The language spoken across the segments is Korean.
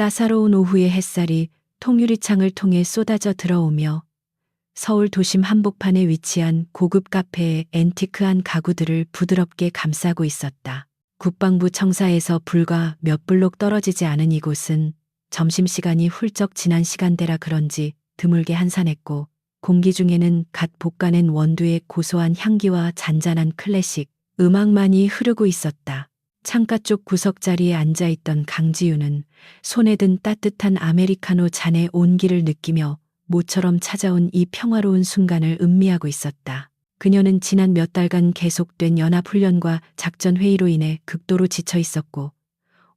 따사로운 오후의 햇살이 통유리창을 통해 쏟아져 들어오며 서울 도심 한복판에 위치한 고급 카페의 앤티크한 가구들을 부드럽게 감싸고 있었다. 국방부 청사에서 불과 몇 블록 떨어지지 않은 이곳은 점심시간이 훌쩍 지난 시간대라 그런지 드물게 한산했고, 공기 중에는 갓 볶아낸 원두의 고소한 향기와 잔잔한 클래식 음악만이 흐르고 있었다. 창가 쪽 구석자리에 앉아있던 강지윤은 손에 든 따뜻한 아메리카노 잔의 온기를 느끼며 모처럼 찾아온 이 평화로운 순간을 음미하고 있었다. 그녀는 지난 몇 달간 계속된 연합훈련과 작전회의로 인해 극도로 지쳐 있었고,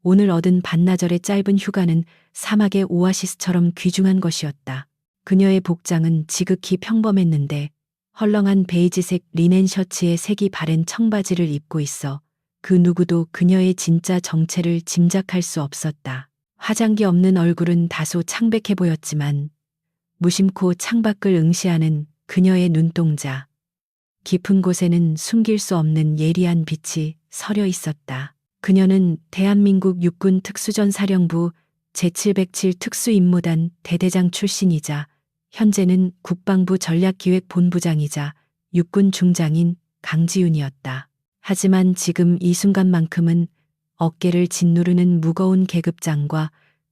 오늘 얻은 반나절의 짧은 휴가는 사막의 오아시스처럼 귀중한 것이었다. 그녀의 복장은 지극히 평범했는데 헐렁한 베이지색 리넨 셔츠에 색이 바랜 청바지를 입고 있어 그 누구도 그녀의 진짜 정체를 짐작할 수 없었다. 화장기 없는 얼굴은 다소 창백해 보였지만 무심코 창밖을 응시하는 그녀의 눈동자, 깊은 곳에는 숨길 수 없는 예리한 빛이 서려 있었다. 그녀는 대한민국 육군 특수전사령부 제707 특수임무단 대대장 출신이자 현재는 국방부 전략기획본부장이자 육군 중장인 강지윤이었다. 하지만 지금 이 순간만큼은 어깨를 짓누르는 무거운 계급장과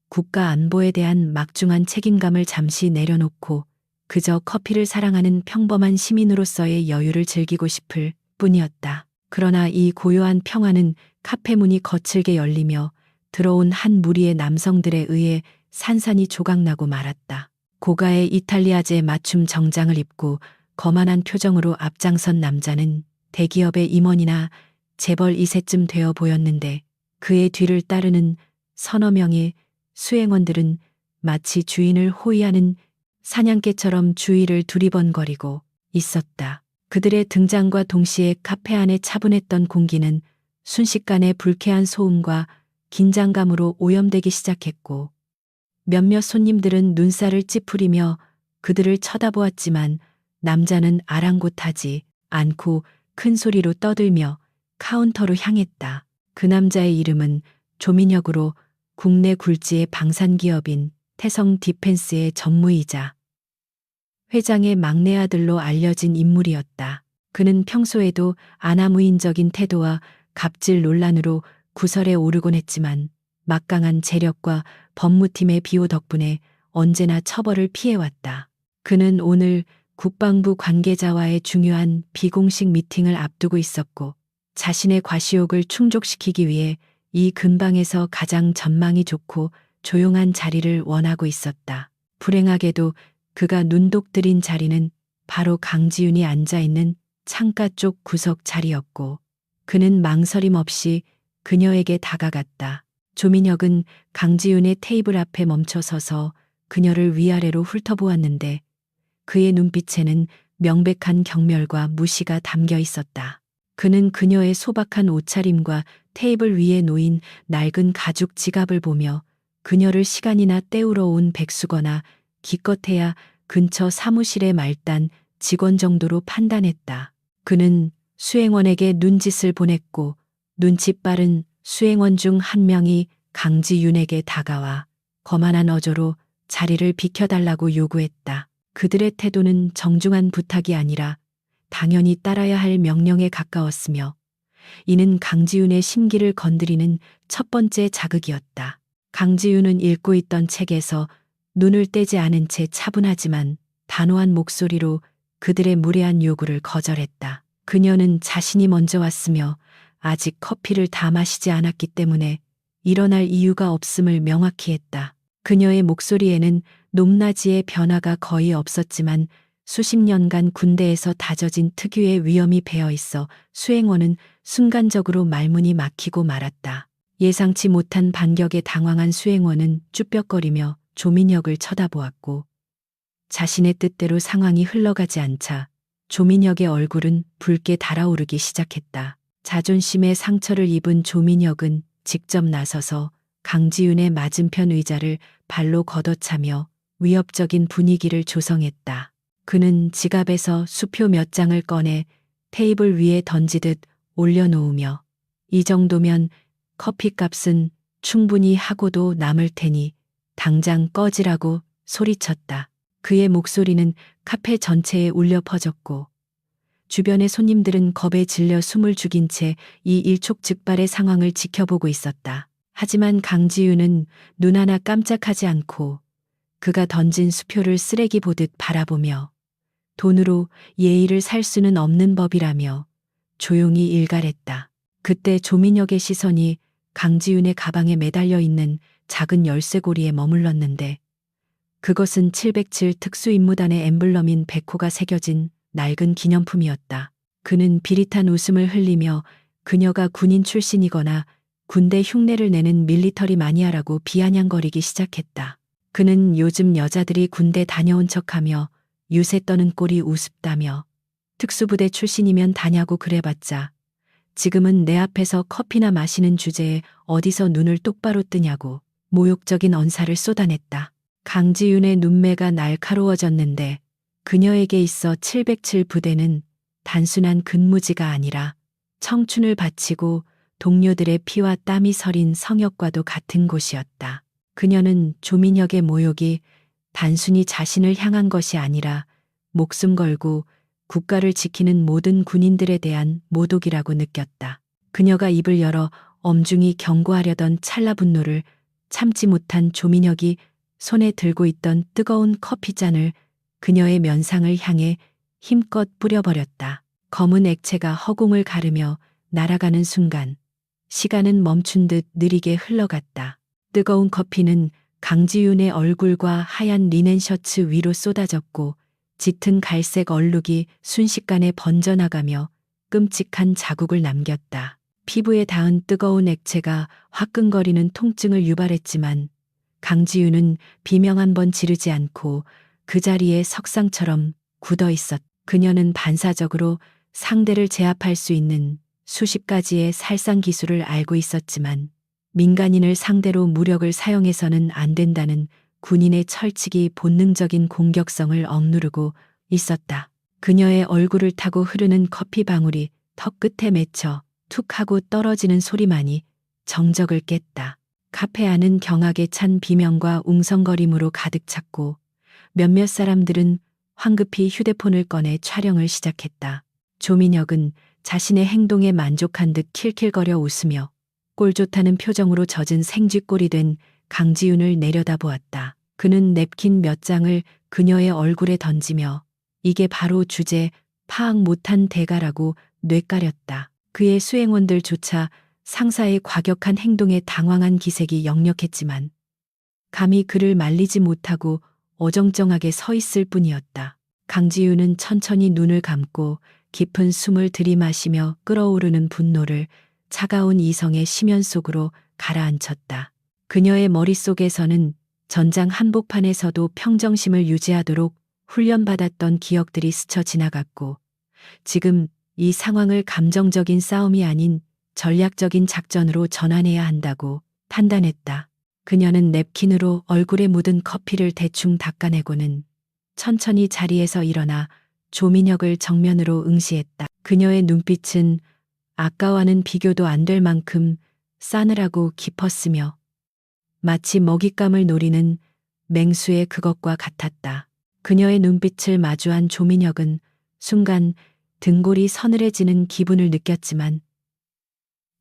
국가 안보에 대한 막중한 책임감을 잠시 내려놓고 그저 커피를 사랑하는 평범한 시민으로서의 여유를 즐기고 싶을 뿐이었다. 그러나 이 고요한 평화는 카페 문이 거칠게 열리며 들어온 한 무리의 남성들에 의해 산산이 조각나고 말았다. 고가의 이탈리아제 맞춤 정장을 입고 거만한 표정으로 앞장선 남자는 대기업의 임원이나 재벌 2세쯤 되어 보였는데, 그의 뒤를 따르는 서너 명의 수행원들은 마치 주인을 호위하는 사냥개처럼 주위를 두리번거리고 있었다. 그들의 등장과 동시에 카페 안에 차분했던 공기는 순식간에 불쾌한 소음과 긴장감으로 오염되기 시작했고, 몇몇 손님들은 눈살을 찌푸리며 그들을 쳐다보았지만 남자는 아랑곳하지 않고 큰 소리로 떠들며 카운터로 향했다. 그 남자의 이름은 조민혁으로 국내 굴지의 방산기업인 태성 디펜스의 전무이자 회장의 막내 아들로 알려진 인물이었다. 그는 평소에도 아나무인적인 태도와 갑질 논란으로 구설에 오르곤 했지만 막강한 재력과 법무팀의 비호 덕분에 언제나 처벌을 피해왔다. 그는 오늘 국방부 관계자와의 중요한 비공식 미팅을 앞두고 있었고, 자신의 과시욕을 충족시키기 위해 이 근방에서 가장 전망이 좋고 조용한 자리를 원하고 있었다. 불행하게도 그가 눈독들인 자리는 바로 강지윤이 앉아있는 창가 쪽 구석 자리였고, 그는 망설임 없이 그녀에게 다가갔다. 조민혁은 강지윤의 테이블 앞에 멈춰서서 그녀를 위아래로 훑어보았는데 그의 눈빛에는 명백한 경멸과 무시가 담겨 있었다. 그는 그녀의 소박한 옷차림과 테이블 위에 놓인 낡은 가죽 지갑을 보며 그녀를 시간이나 때우러 온 백수거나 기껏해야 근처 사무실에 말단 직원 정도로 판단했다. 그는 수행원에게 눈짓을 보냈고 눈치 빠른 수행원 중 한 명이 강지윤에게 다가와 거만한 어조로 자리를 비켜달라고 요구했다. 그들의 태도는 정중한 부탁이 아니라 당연히 따라야 할 명령에 가까웠으며, 이는 강지윤의 심기를 건드리는 첫 번째 자극이었다. 강지윤은 읽고 있던 책에서 눈을 떼지 않은 채 차분하지만 단호한 목소리로 그들의 무례한 요구를 거절했다. 그녀는 자신이 먼저 왔으며 아직 커피를 다 마시지 않았기 때문에 일어날 이유가 없음을 명확히 했다. 그녀의 목소리에는 높낮이의 변화가 거의 없었지만 수십 년간 군대에서 다져진 특유의 위엄이 배어 있어 수행원은 순간적으로 말문이 막히고 말았다. 예상치 못한 반격에 당황한 수행원은 쭈뼛거리며 조민혁을 쳐다보았고, 자신의 뜻대로 상황이 흘러가지 않자 조민혁의 얼굴은 붉게 달아오르기 시작했다. 자존심의 상처를 입은 조민혁은 직접 나서서 강지윤의 맞은편 의자를 발로 걷어차며 위협적인 분위기를 조성했다. 그는 지갑에서 수표 몇 장을 꺼내 테이블 위에 던지듯 올려놓으며 이 정도면 커피값은 충분히 하고도 남을 테니 당장 꺼지라고 소리쳤다. 그의 목소리는 카페 전체에 울려 퍼졌고 주변의 손님들은 겁에 질려 숨을 죽인 채 이 일촉즉발의 상황을 지켜보고 있었다. 하지만 강지윤은 눈 하나 깜짝하지 않고 그가 던진 수표를 쓰레기 보듯 바라보며 돈으로 예의를 살 수는 없는 법이라며 조용히 일갈했다. 그때 조민혁의 시선이 강지윤의 가방에 매달려 있는 작은 열쇠고리에 머물렀는데 그것은 707 특수임무단의 엠블럼인 백호가 새겨진 낡은 기념품이었다. 그는 비릿한 웃음을 흘리며 그녀가 군인 출신이거나 군대 흉내를 내는 밀리터리 마니아라고 비아냥거리기 시작했다. 그는 요즘 여자들이 군대 다녀온 척하며 유세 떠는 꼴이 우습다며 특수부대 출신이면 다냐고 그래봤자 지금은 내 앞에서 커피나 마시는 주제에 어디서 눈을 똑바로 뜨냐고 모욕적인 언사를 쏟아냈다. 강지윤의 눈매가 날카로워졌는데 그녀에게 있어 707 부대는 단순한 근무지가 아니라 청춘을 바치고 동료들의 피와 땀이 서린 성역과도 같은 곳이었다. 그녀는 조민혁의 모욕이 단순히 자신을 향한 것이 아니라 목숨 걸고 국가를 지키는 모든 군인들에 대한 모독이라고 느꼈다. 그녀가 입을 열어 엄중히 경고하려던 찰나 분노를 참지 못한 조민혁이 손에 들고 있던 뜨거운 커피잔을 그녀의 면상을 향해 힘껏 뿌려버렸다. 검은 액체가 허공을 가르며 날아가는 순간 시간은 멈춘 듯 느리게 흘러갔다. 뜨거운 커피는 강지윤의 얼굴과 하얀 리넨 셔츠 위로 쏟아졌고 짙은 갈색 얼룩이 순식간에 번져나가며 끔찍한 자국을 남겼다. 피부에 닿은 뜨거운 액체가 화끈거리는 통증을 유발했지만 강지윤은 비명 한 번 지르지 않고 그 자리에 석상처럼 굳어 있었다. 그녀는 반사적으로 상대를 제압할 수 있는 수십 가지의 살상 기술을 알고 있었지만 민간인을 상대로 무력을 사용해서는 안 된다는 군인의 철칙이 본능적인 공격성을 억누르고 있었다. 그녀의 얼굴을 타고 흐르는 커피 방울이 턱 끝에 맺혀 툭 하고 떨어지는 소리만이 정적을 깼다. 카페 안은 경악에 찬 비명과 웅성거림으로 가득 찼고 몇몇 사람들은 황급히 휴대폰을 꺼내 촬영을 시작했다. 조민혁은 자신의 행동에 만족한 듯 킬킬거려 웃으며 꼴 좋다는 표정으로 젖은 생쥐꼴이 된 강지윤을 내려다보았다. 그는 냅킨 몇 장을 그녀의 얼굴에 던지며 이게 바로 주제 파악 못한 대가라고 뇌까렸다. 그의 수행원들조차 상사의 과격한 행동에 당황한 기색이 역력했지만 감히 그를 말리지 못하고 어정쩡하게 서 있을 뿐이었다. 강지윤은 천천히 눈을 감고 깊은 숨을 들이마시며 끓어오르는 분노를 차가운 이성의 심연 속으로 가라앉혔다. 그녀의 머릿속에서는 전장 한복판에서도 평정심을 유지하도록 훈련받았던 기억들이 스쳐 지나갔고 지금 이 상황을 감정적인 싸움이 아닌 전략적인 작전으로 전환해야 한다고 판단했다. 그녀는 냅킨으로 얼굴에 묻은 커피를 대충 닦아내고는 천천히 자리에서 일어나 조민혁을 정면으로 응시했다. 그녀의 눈빛은 아까와는 비교도 안 될 만큼 싸늘하고 깊었으며 마치 먹잇감을 노리는 맹수의 그것과 같았다. 그녀의 눈빛을 마주한 조민혁은 순간 등골이 서늘해지는 기분을 느꼈지만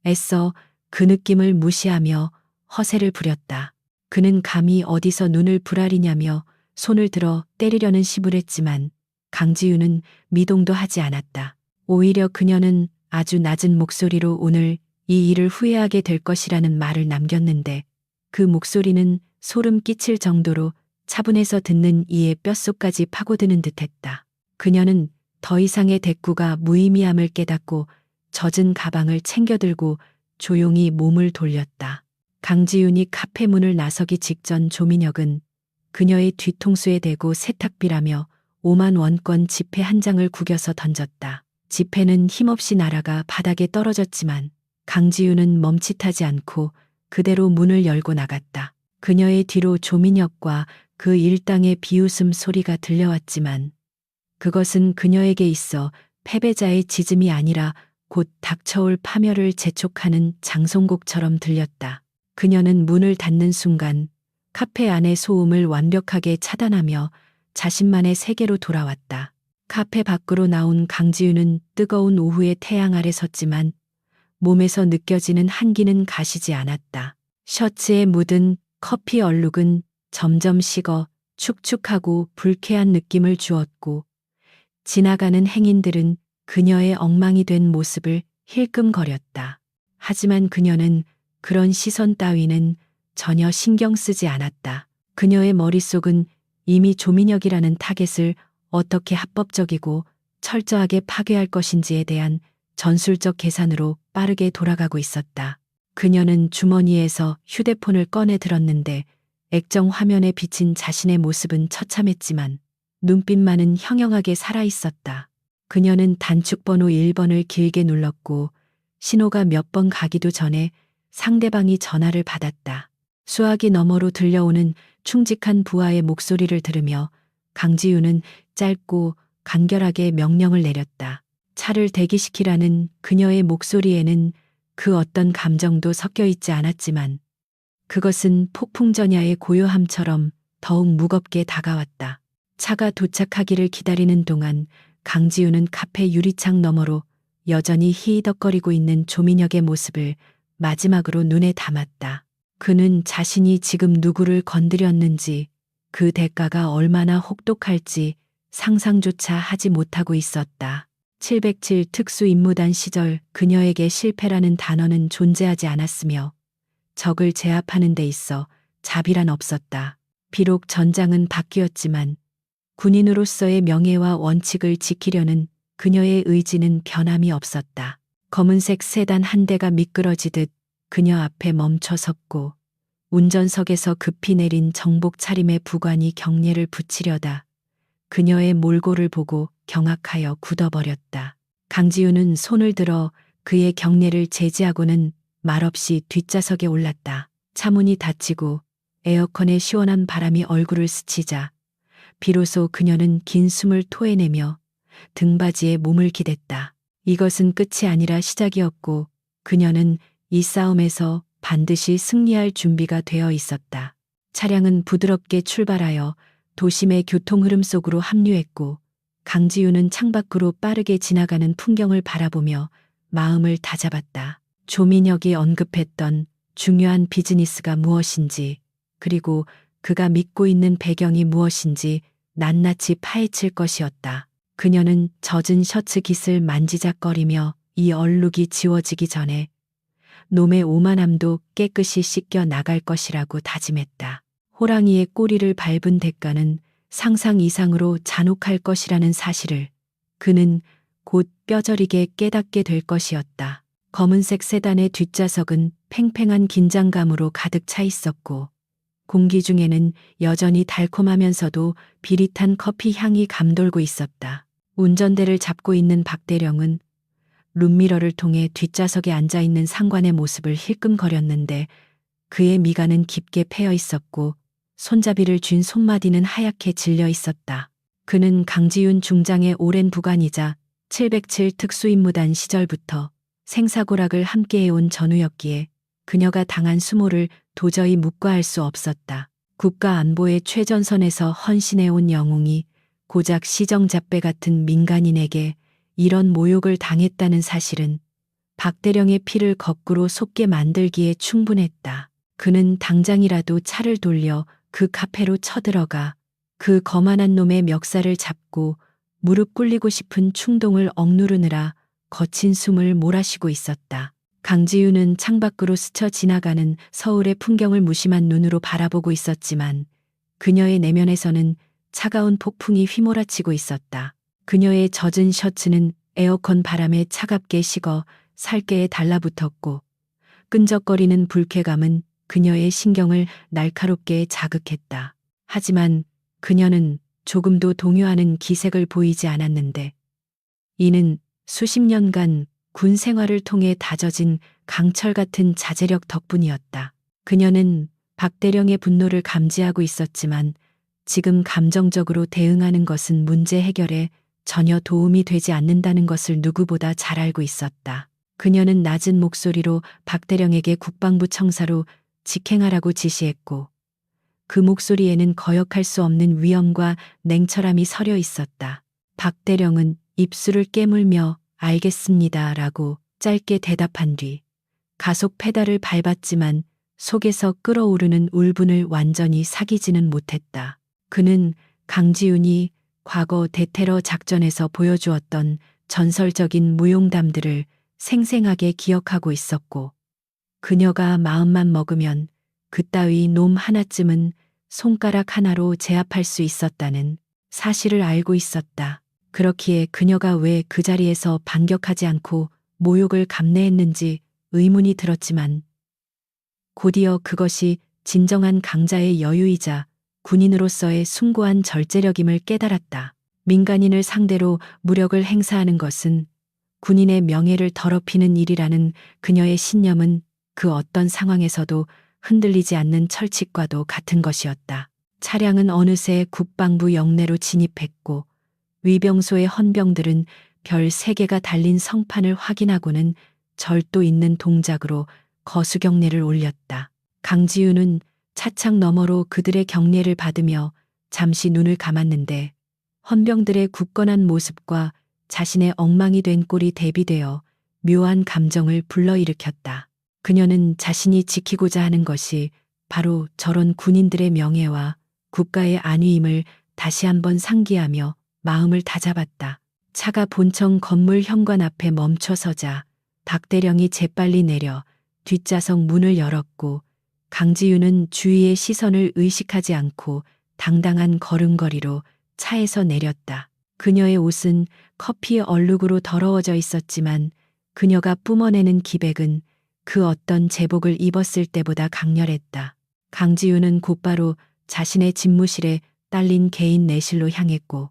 애써 그 느낌을 무시하며 허세를 부렸다. 그는 감히 어디서 눈을 부라리냐며 손을 들어 때리려는 시부했지만 강지윤은 미동도 하지 않았다. 오히려 그녀는 아주 낮은 목소리로 오늘 이 일을 후회하게 될 것이라는 말을 남겼는데 그 목소리는 소름 끼칠 정도로 차분해서 듣는 이의 뼛속까지 파고드는 듯했다. 그녀는 더 이상의 대꾸가 무의미함을 깨닫고 젖은 가방을 챙겨들고 조용히 몸을 돌렸다. 강지윤이 카페 문을 나서기 직전 조민혁은 그녀의 뒤통수에 대고 세탁비라며 5만 원권 지폐 한 장을 구겨서 던졌다. 지폐는 힘없이 날아가 바닥에 떨어졌지만 강지윤은 멈칫하지 않고 그대로 문을 열고 나갔다. 그녀의 뒤로 조민혁과 그 일당의 비웃음 소리가 들려왔지만 그것은 그녀에게 있어 패배자의 짖음이 아니라 곧 닥쳐올 파멸을 재촉하는 장송곡처럼 들렸다. 그녀는 문을 닫는 순간 카페 안의 소음을 완벽하게 차단하며 자신만의 세계로 돌아왔다. 카페 밖으로 나온 강지윤은 뜨거운 오후의 태양 아래 섰지만 몸에서 느껴지는 한기는 가시지 않았다. 셔츠에 묻은 커피 얼룩은 점점 식어 축축하고 불쾌한 느낌을 주었고 지나가는 행인들은 그녀의 엉망이 된 모습을 힐끔거렸다. 하지만 그녀는 그런 시선 따위는 전혀 신경 쓰지 않았다. 그녀의 머릿속은 이미 조민혁이라는 타겟을 어떻게 합법적이고 철저하게 파괴할 것인지에 대한 전술적 계산으로 빠르게 돌아가고 있었다. 그녀는 주머니에서 휴대폰을 꺼내 들었는데 액정 화면에 비친 자신의 모습은 처참했지만 눈빛만은 형형하게 살아있었다. 그녀는 단축번호 1번을 길게 눌렀고 신호가 몇 번 가기도 전에 상대방이 전화를 받았다. 수화기 너머로 들려오는 충직한 부하의 목소리를 들으며 강지윤은 짧고 간결하게 명령을 내렸다. 차를 대기시키라는 그녀의 목소리에는 그 어떤 감정도 섞여 있지 않았지만 그것은 폭풍전야의 고요함처럼 더욱 무겁게 다가왔다. 차가 도착하기를 기다리는 동안 강지윤은 카페 유리창 너머로 여전히 희덕거리고 있는 조민혁의 모습을 마지막으로 눈에 담았다. 그는 자신이 지금 누구를 건드렸는지 그 대가가 얼마나 혹독할지 상상조차 하지 못하고 있었다. 707 특수임무단 시절 그녀에게 실패라는 단어는 존재하지 않았으며 적을 제압하는 데 있어 자비란 없었다. 비록 전장은 바뀌었지만 군인으로서의 명예와 원칙을 지키려는 그녀의 의지는 변함이 없었다. 검은색 세단 한 대가 미끄러지듯 그녀 앞에 멈춰 섰고 운전석에서 급히 내린 정복 차림의 부관이 경례를 붙이려다 그녀의 몰골을 보고 경악하여 굳어버렸다. 강지윤은 손을 들어 그의 경례를 제지하고는 말없이 뒷좌석에 올랐다. 차문이 닫히고 에어컨의 시원한 바람이 얼굴을 스치자 비로소 그녀는 긴 숨을 토해내며 등받이에 몸을 기댔다. 이것은 끝이 아니라 시작이었고 그녀는 이 싸움에서 반드시 승리할 준비가 되어 있었다. 차량은 부드럽게 출발하여 도심의 교통 흐름 속으로 합류했고 강지윤은 창밖으로 빠르게 지나가는 풍경을 바라보며 마음을 다잡았다. 조민혁이 언급했던 중요한 비즈니스가 무엇인지 그리고 그가 믿고 있는 배경이 무엇인지 낱낱이 파헤칠 것이었다. 그녀는 젖은 셔츠 깃을 만지작거리며 이 얼룩이 지워지기 전에 놈의 오만함도 깨끗이 씻겨 나갈 것이라고 다짐했다. 호랑이의 꼬리를 밟은 대가는 상상 이상으로 잔혹할 것이라는 사실을 그는 곧 뼈저리게 깨닫게 될 것이었다. 검은색 세단의 뒷좌석은 팽팽한 긴장감으로 가득 차 있었고 공기 중에는 여전히 달콤하면서도 비릿한 커피 향이 감돌고 있었다. 운전대를 잡고 있는 박대령은 룸미러를 통해 뒷좌석에 앉아있는 상관의 모습을 힐끔거렸는데 그의 미간은 깊게 패여 있었고 손잡이를 쥔 손마디는 하얗게 질려 있었다. 그는 강지윤 중장의 오랜 부관이자 707 특수임무단 시절부터 생사고락을 함께해온 전우였기에 그녀가 당한 수모를 도저히 묵과할 수 없었다. 국가 안보의 최전선에서 헌신해온 영웅이 고작 시정잡배 같은 민간인에게 이런 모욕을 당했다는 사실은 박대령의 피를 거꾸로 솟게 만들기에 충분했다. 그는 당장이라도 차를 돌려 그 카페로 쳐들어가 그 거만한 놈의 멱살을 잡고 무릎 꿇리고 싶은 충동을 억누르느라 거친 숨을 몰아쉬고 있었다. 강지윤은 창밖으로 스쳐 지나가는 서울의 풍경을 무심한 눈으로 바라보고 있었지만 그녀의 내면에서는 차가운 폭풍이 휘몰아치고 있었다. 그녀의 젖은 셔츠는 에어컨 바람에 차갑게 식어 살깨에 달라붙었고 끈적거리는 불쾌감은 그녀의 신경을 날카롭게 자극했다. 하지만 그녀는 조금도 동요하는 기색을 보이지 않았는데 이는 수십 년간 군 생활을 통해 다져진 강철 같은 자제력 덕분이었다. 그녀는 박대령의 분노를 감지하고 있었지만 지금 감정적으로 대응하는 것은 문제 해결에 전혀 도움이 되지 않는다는 것을 누구보다 잘 알고 있었다. 그녀는 낮은 목소리로 박대령에게 국방부 청사로 직행하라고 지시했고 그 목소리에는 거역할 수 없는 위엄과 냉철함이 서려 있었다. 박대령은 입술을 깨물며 알겠습니다 라고 짧게 대답한 뒤 가속 페달을 밟았지만 속에서 끓어오르는 울분을 완전히 사귀지는 못했다. 그는 강지훈이 과거 대테러 작전에서 보여주었던 전설적인 무용담들을 생생하게 기억하고 있었고, 그녀가 마음만 먹으면 그따위 놈 하나쯤은 손가락 하나로 제압할 수 있었다는 사실을 알고 있었다. 그렇기에 그녀가 왜 그 자리에서 반격하지 않고 모욕을 감내했는지 의문이 들었지만, 곧이어 그것이 진정한 강자의 여유이자 군인으로서의 숭고한 절제력임을 깨달았다. 민간인을 상대로 무력을 행사하는 것은 군인의 명예를 더럽히는 일이라는 그녀의 신념은 그 어떤 상황에서도 흔들리지 않는 철칙과도 같은 것이었다. 차량은 어느새 국방부 영내로 진입했고 위병소의 헌병들은 별 3개가 달린 성판을 확인하고는 절도 있는 동작으로 거수경례를 올렸다. 강지윤은 차창 너머로 그들의 경례를 받으며 잠시 눈을 감았는데 헌병들의 굳건한 모습과 자신의 엉망이 된 꼴이 대비되어 묘한 감정을 불러일으켰다. 그녀는 자신이 지키고자 하는 것이 바로 저런 군인들의 명예와 국가의 안위임을 다시 한번 상기하며 마음을 다잡았다. 차가 본청 건물 현관 앞에 멈춰서자 박대령이 재빨리 내려 뒷좌석 문을 열었고 강지윤은 주위의 시선을 의식하지 않고 당당한 걸음걸이로 차에서 내렸다. 그녀의 옷은 커피 얼룩으로 더러워져 있었지만 그녀가 뿜어내는 기백은 그 어떤 제복을 입었을 때보다 강렬했다. 강지윤은 곧바로 자신의 집무실에 딸린 개인 내실로 향했고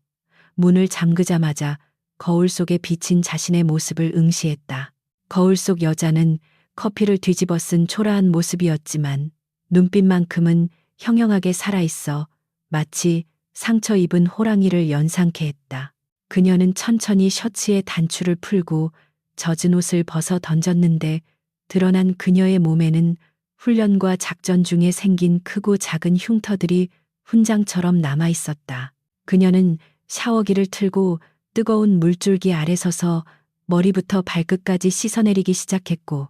문을 잠그자마자 거울 속에 비친 자신의 모습을 응시했다. 거울 속 여자는 커피를 뒤집어 쓴 초라한 모습이었지만 눈빛만큼은 형형하게 살아있어 마치 상처 입은 호랑이를 연상케 했다. 그녀는 천천히 셔츠의 단추를 풀고 젖은 옷을 벗어 던졌는데 드러난 그녀의 몸에는 훈련과 작전 중에 생긴 크고 작은 흉터들이 훈장처럼 남아 있었다. 그녀는 샤워기를 틀고 뜨거운 물줄기 아래 서서 머리부터 발끝까지 씻어내리기 시작했고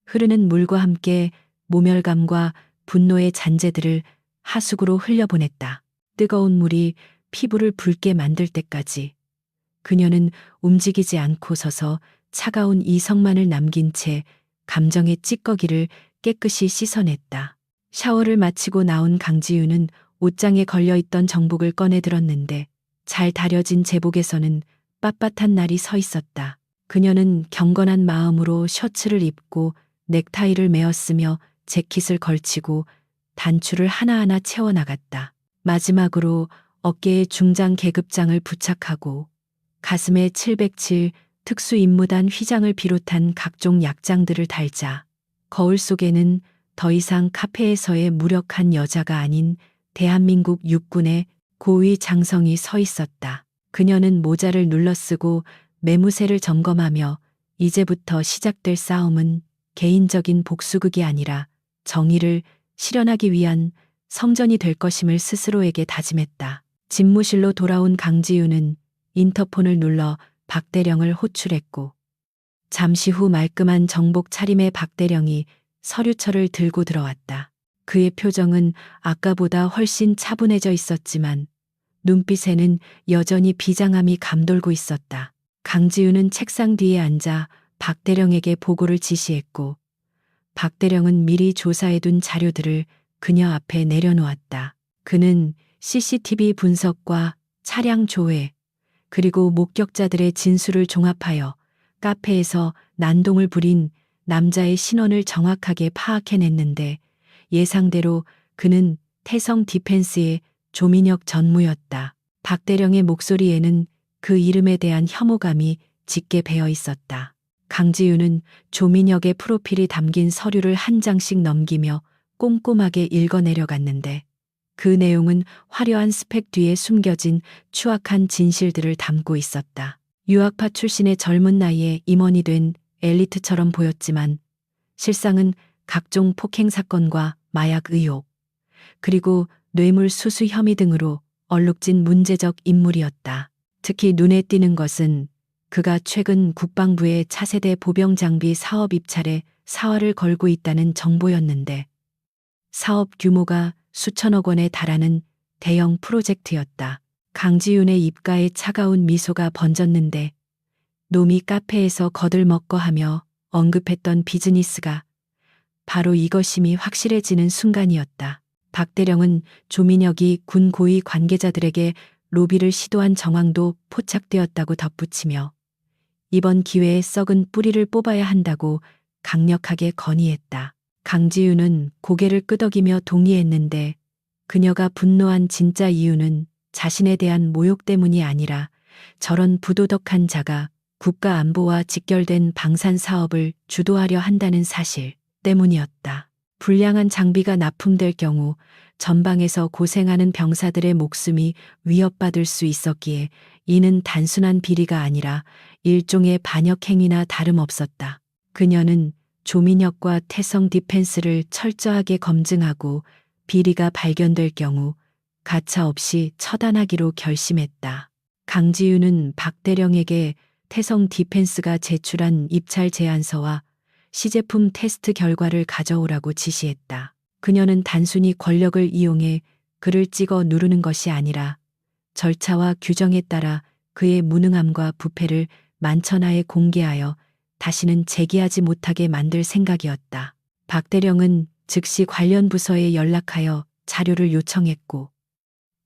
흐르는 물과 함께 모멸감과 분노의 잔재들을 하수구로 흘려보냈다. 뜨거운 물이 피부를 붉게 만들 때까지 그녀는 움직이지 않고 서서 차가운 이성만을 남긴 채 감정의 찌꺼기를 깨끗이 씻어냈다. 샤워를 마치고 나온 강지윤은 옷장에 걸려있던 정복을 꺼내 들었는데 잘 다려진 제복에서는 빳빳한 날이 서 있었다. 그녀는 경건한 마음으로 셔츠를 입고 넥타이를 메었으며 재킷을 걸치고 단추를 하나하나 채워나갔다. 마지막으로 어깨에 중장 계급장을 부착하고 가슴에 707 특수임무단 휘장을 비롯한 각종 약장들을 달자 거울 속에는 더 이상 카페에서의 무력한 여자가 아닌 대한민국 육군의 고위 장성이 서 있었다. 그녀는 모자를 눌러쓰고 매무새를 점검하며 이제부터 시작될 싸움은 개인적인 복수극이 아니라 정의를 실현하기 위한 성전이 될 것임을 스스로에게 다짐했다. 집무실로 돌아온 강지윤은 인터폰을 눌러 박대령을 호출했고 잠시 후 말끔한 정복 차림의 박대령이 서류철을 들고 들어왔다. 그의 표정은 아까보다 훨씬 차분해져 있었지만 눈빛에는 여전히 비장함이 감돌고 있었다. 강지윤은 책상 뒤에 앉아 박대령에게 보고를 지시했고 박대령은 미리 조사해둔 자료들을 그녀 앞에 내려놓았다. 그는 CCTV 분석과 차량 조회, 그리고 목격자들의 진술을 종합하여 카페에서 난동을 부린 남자의 신원을 정확하게 파악해냈는데 예상대로 그는 태성 디펜스의 조민혁 전무였다. 박대령의 목소리에는 그 이름에 대한 혐오감이 짙게 배어 있었다. 강지윤은 조민혁의 프로필이 담긴 서류를 한 장씩 넘기며 꼼꼼하게 읽어내려갔는데 그 내용은 화려한 스펙 뒤에 숨겨진 추악한 진실들을 담고 있었다. 유학파 출신의 젊은 나이에 임원이 된 엘리트처럼 보였지만 실상은 각종 폭행 사건과 마약 의혹, 그리고 뇌물수수 혐의 등으로 얼룩진 문제적 인물이었다. 특히 눈에 띄는 것은 그가 최근 국방부의 차세대 보병 장비 사업 입찰에 사활을 걸고 있다는 정보였는데 사업 규모가 수천억 원에 달하는 대형 프로젝트였다. 강지윤의 입가에 차가운 미소가 번졌는데 놈이 카페에서 거들먹거하며 언급했던 비즈니스가 바로 이것임이 확실해지는 순간이었다. 박대령은 조민혁이 군 고위 관계자들에게 로비를 시도한 정황도 포착되었다고 덧붙이며 이번 기회에 썩은 뿌리를 뽑아야 한다고 강력하게 건의했다. 강지윤은 고개를 끄덕이며 동의했는데 그녀가 분노한 진짜 이유는 자신에 대한 모욕 때문이 아니라 저런 부도덕한 자가 국가 안보와 직결된 방산 사업을 주도하려 한다는 사실 때문이었다. 불량한 장비가 납품될 경우 전방에서 고생하는 병사들의 목숨이 위협받을 수 있었기에 이는 단순한 비리가 아니라 일종의 반역 행위나 다름없었다. 그녀는 조민혁과 태성 디펜스를 철저하게 검증하고 비리가 발견될 경우 가차없이 처단하기로 결심했다. 강지윤은 박대령에게 태성 디펜스가 제출한 입찰 제안서와 시제품 테스트 결과를 가져오라고 지시했다. 그녀는 단순히 권력을 이용해 글을 찍어 누르는 것이 아니라 절차와 규정에 따라 그의 무능함과 부패를 만천하에 공개하여 다시는 제기하지 못하게 만들 생각이었다. 박대령은 즉시 관련 부서에 연락하여 자료를 요청했고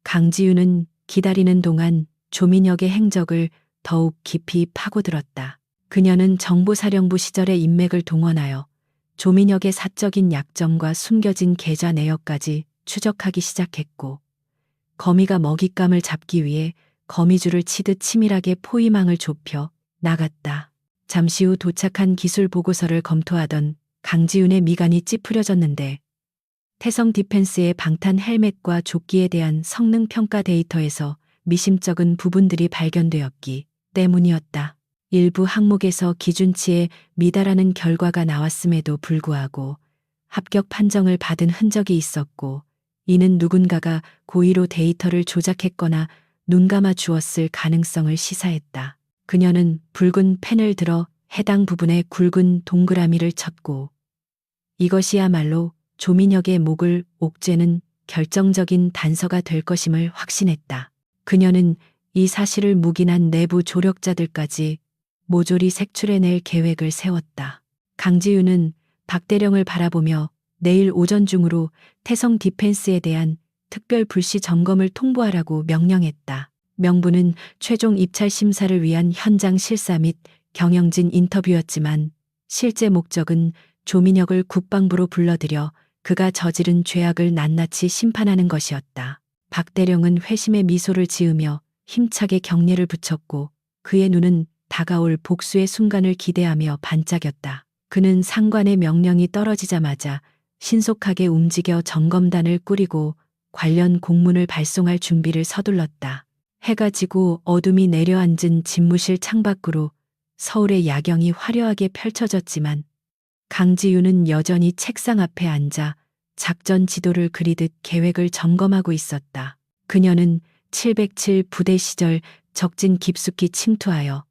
강지윤은 기다리는 동안 조민혁의 행적을 더욱 깊이 파고들었다. 그녀는 정보사령부 시절의 인맥을 동원하여 조민혁의 사적인 약점과 숨겨진 계좌 내역까지 추적하기 시작했고 거미가 먹잇감을 잡기 위해 거미줄을 치듯 치밀하게 포위망을 좁혀 나갔다. 잠시 후 도착한 기술 보고서를 검토하던 강지윤의 미간이 찌푸려졌는데 태성 디펜스의 방탄 헬멧과 조끼에 대한 성능 평가 데이터에서 미심쩍은 부분들이 발견되었기 때문이었다. 일부 항목에서 기준치에 미달하는 결과가 나왔음에도 불구하고 합격 판정을 받은 흔적이 있었고 이는 누군가가 고의로 데이터를 조작했거나 눈감아 주었을 가능성을 시사했다. 그녀는 붉은 펜을 들어 해당 부분에 굵은 동그라미를 쳤고 이것이야말로 조민혁의 목을 옥죄는 결정적인 단서가 될 것임을 확신했다. 그녀는 이 사실을 묵인한 내부 조력자들까지 모조리 색출해낼 계획을 세웠다. 강지윤은 박대령을 바라보며 내일 오전 중으로 태성 디펜스에 대한 특별 불시 점검을 통보하라고 명령했다. 명분은 최종 입찰 심사를 위한 현장 실사 및 경영진 인터뷰였지만 실제 목적은 조민혁을 국방부로 불러들여 그가 저지른 죄악을 낱낱이 심판하는 것이었다. 박대령은 회심의 미소를 지으며 힘차게 경례를 붙였고 그의 눈은 다가올 복수의 순간을 기대하며 반짝였다. 그는 상관의 명령이 떨어지자마자 신속하게 움직여 점검단을 꾸리고 관련 공문을 발송할 준비를 서둘렀다. 해가 지고 어둠이 내려앉은 집무실 창밖으로 서울의 야경이 화려하게 펼쳐졌지만 강지윤은 여전히 책상 앞에 앉아 작전 지도를 그리듯 계획을 점검하고 있었다. 그녀는 707 부대 시절 적진 깊숙이 침투하여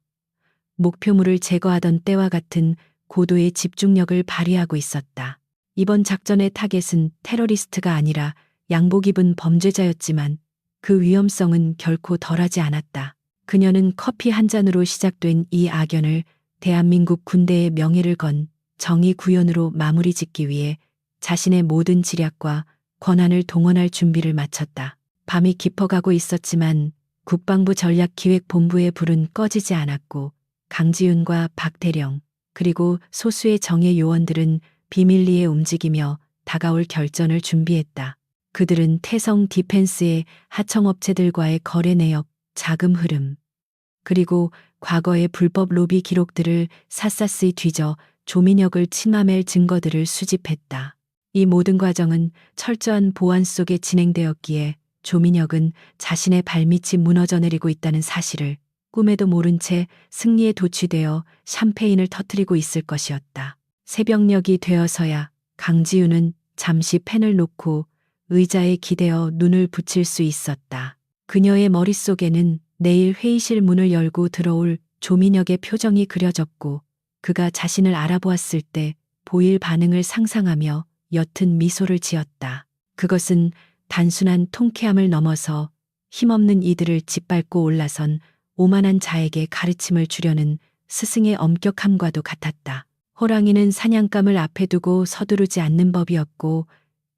목표물을 제거하던 때와 같은 고도의 집중력을 발휘하고 있었다. 이번 작전의 타겟은 테러리스트가 아니라 양복 입은 범죄자였지만 그 위험성은 결코 덜하지 않았다. 그녀는 커피 한 잔으로 시작된 이 악연을 대한민국 군대의 명예를 건 정의 구현으로 마무리 짓기 위해 자신의 모든 지략과 권한을 동원할 준비를 마쳤다. 밤이 깊어가고 있었지만 국방부 전략기획본부의 불은 꺼지지 않았고 강지윤과 박대령 그리고 소수의 정예 요원들은 비밀리에 움직이며 다가올 결전을 준비했다. 그들은 태성 디펜스의 하청업체들과의 거래 내역, 자금 흐름, 그리고 과거의 불법 로비 기록들을 샅샅이 뒤져 조민혁을 침함할 증거들을 수집했다. 이 모든 과정은 철저한 보안 속에 진행되었기에 조민혁은 자신의 발밑이 무너져 내리고 있다는 사실을 꿈에도 모른 채 승리에 도취되어 샴페인을 터뜨리고 있을 것이었다. 새벽녘이 되어서야 강지윤은 잠시 펜을 놓고 의자에 기대어 눈을 붙일 수 있었다. 그녀의 머릿속에는 내일 회의실 문을 열고 들어올 조민혁의 표정이 그려졌고 그가 자신을 알아보았을 때 보일 반응을 상상하며 옅은 미소를 지었다. 그것은 단순한 통쾌함을 넘어서 힘없는 이들을 짓밟고 올라선 오만한 자에게 가르침을 주려는 스승의 엄격함과도 같았다. 호랑이는 사냥감을 앞에 두고 서두르지 않는 법이었고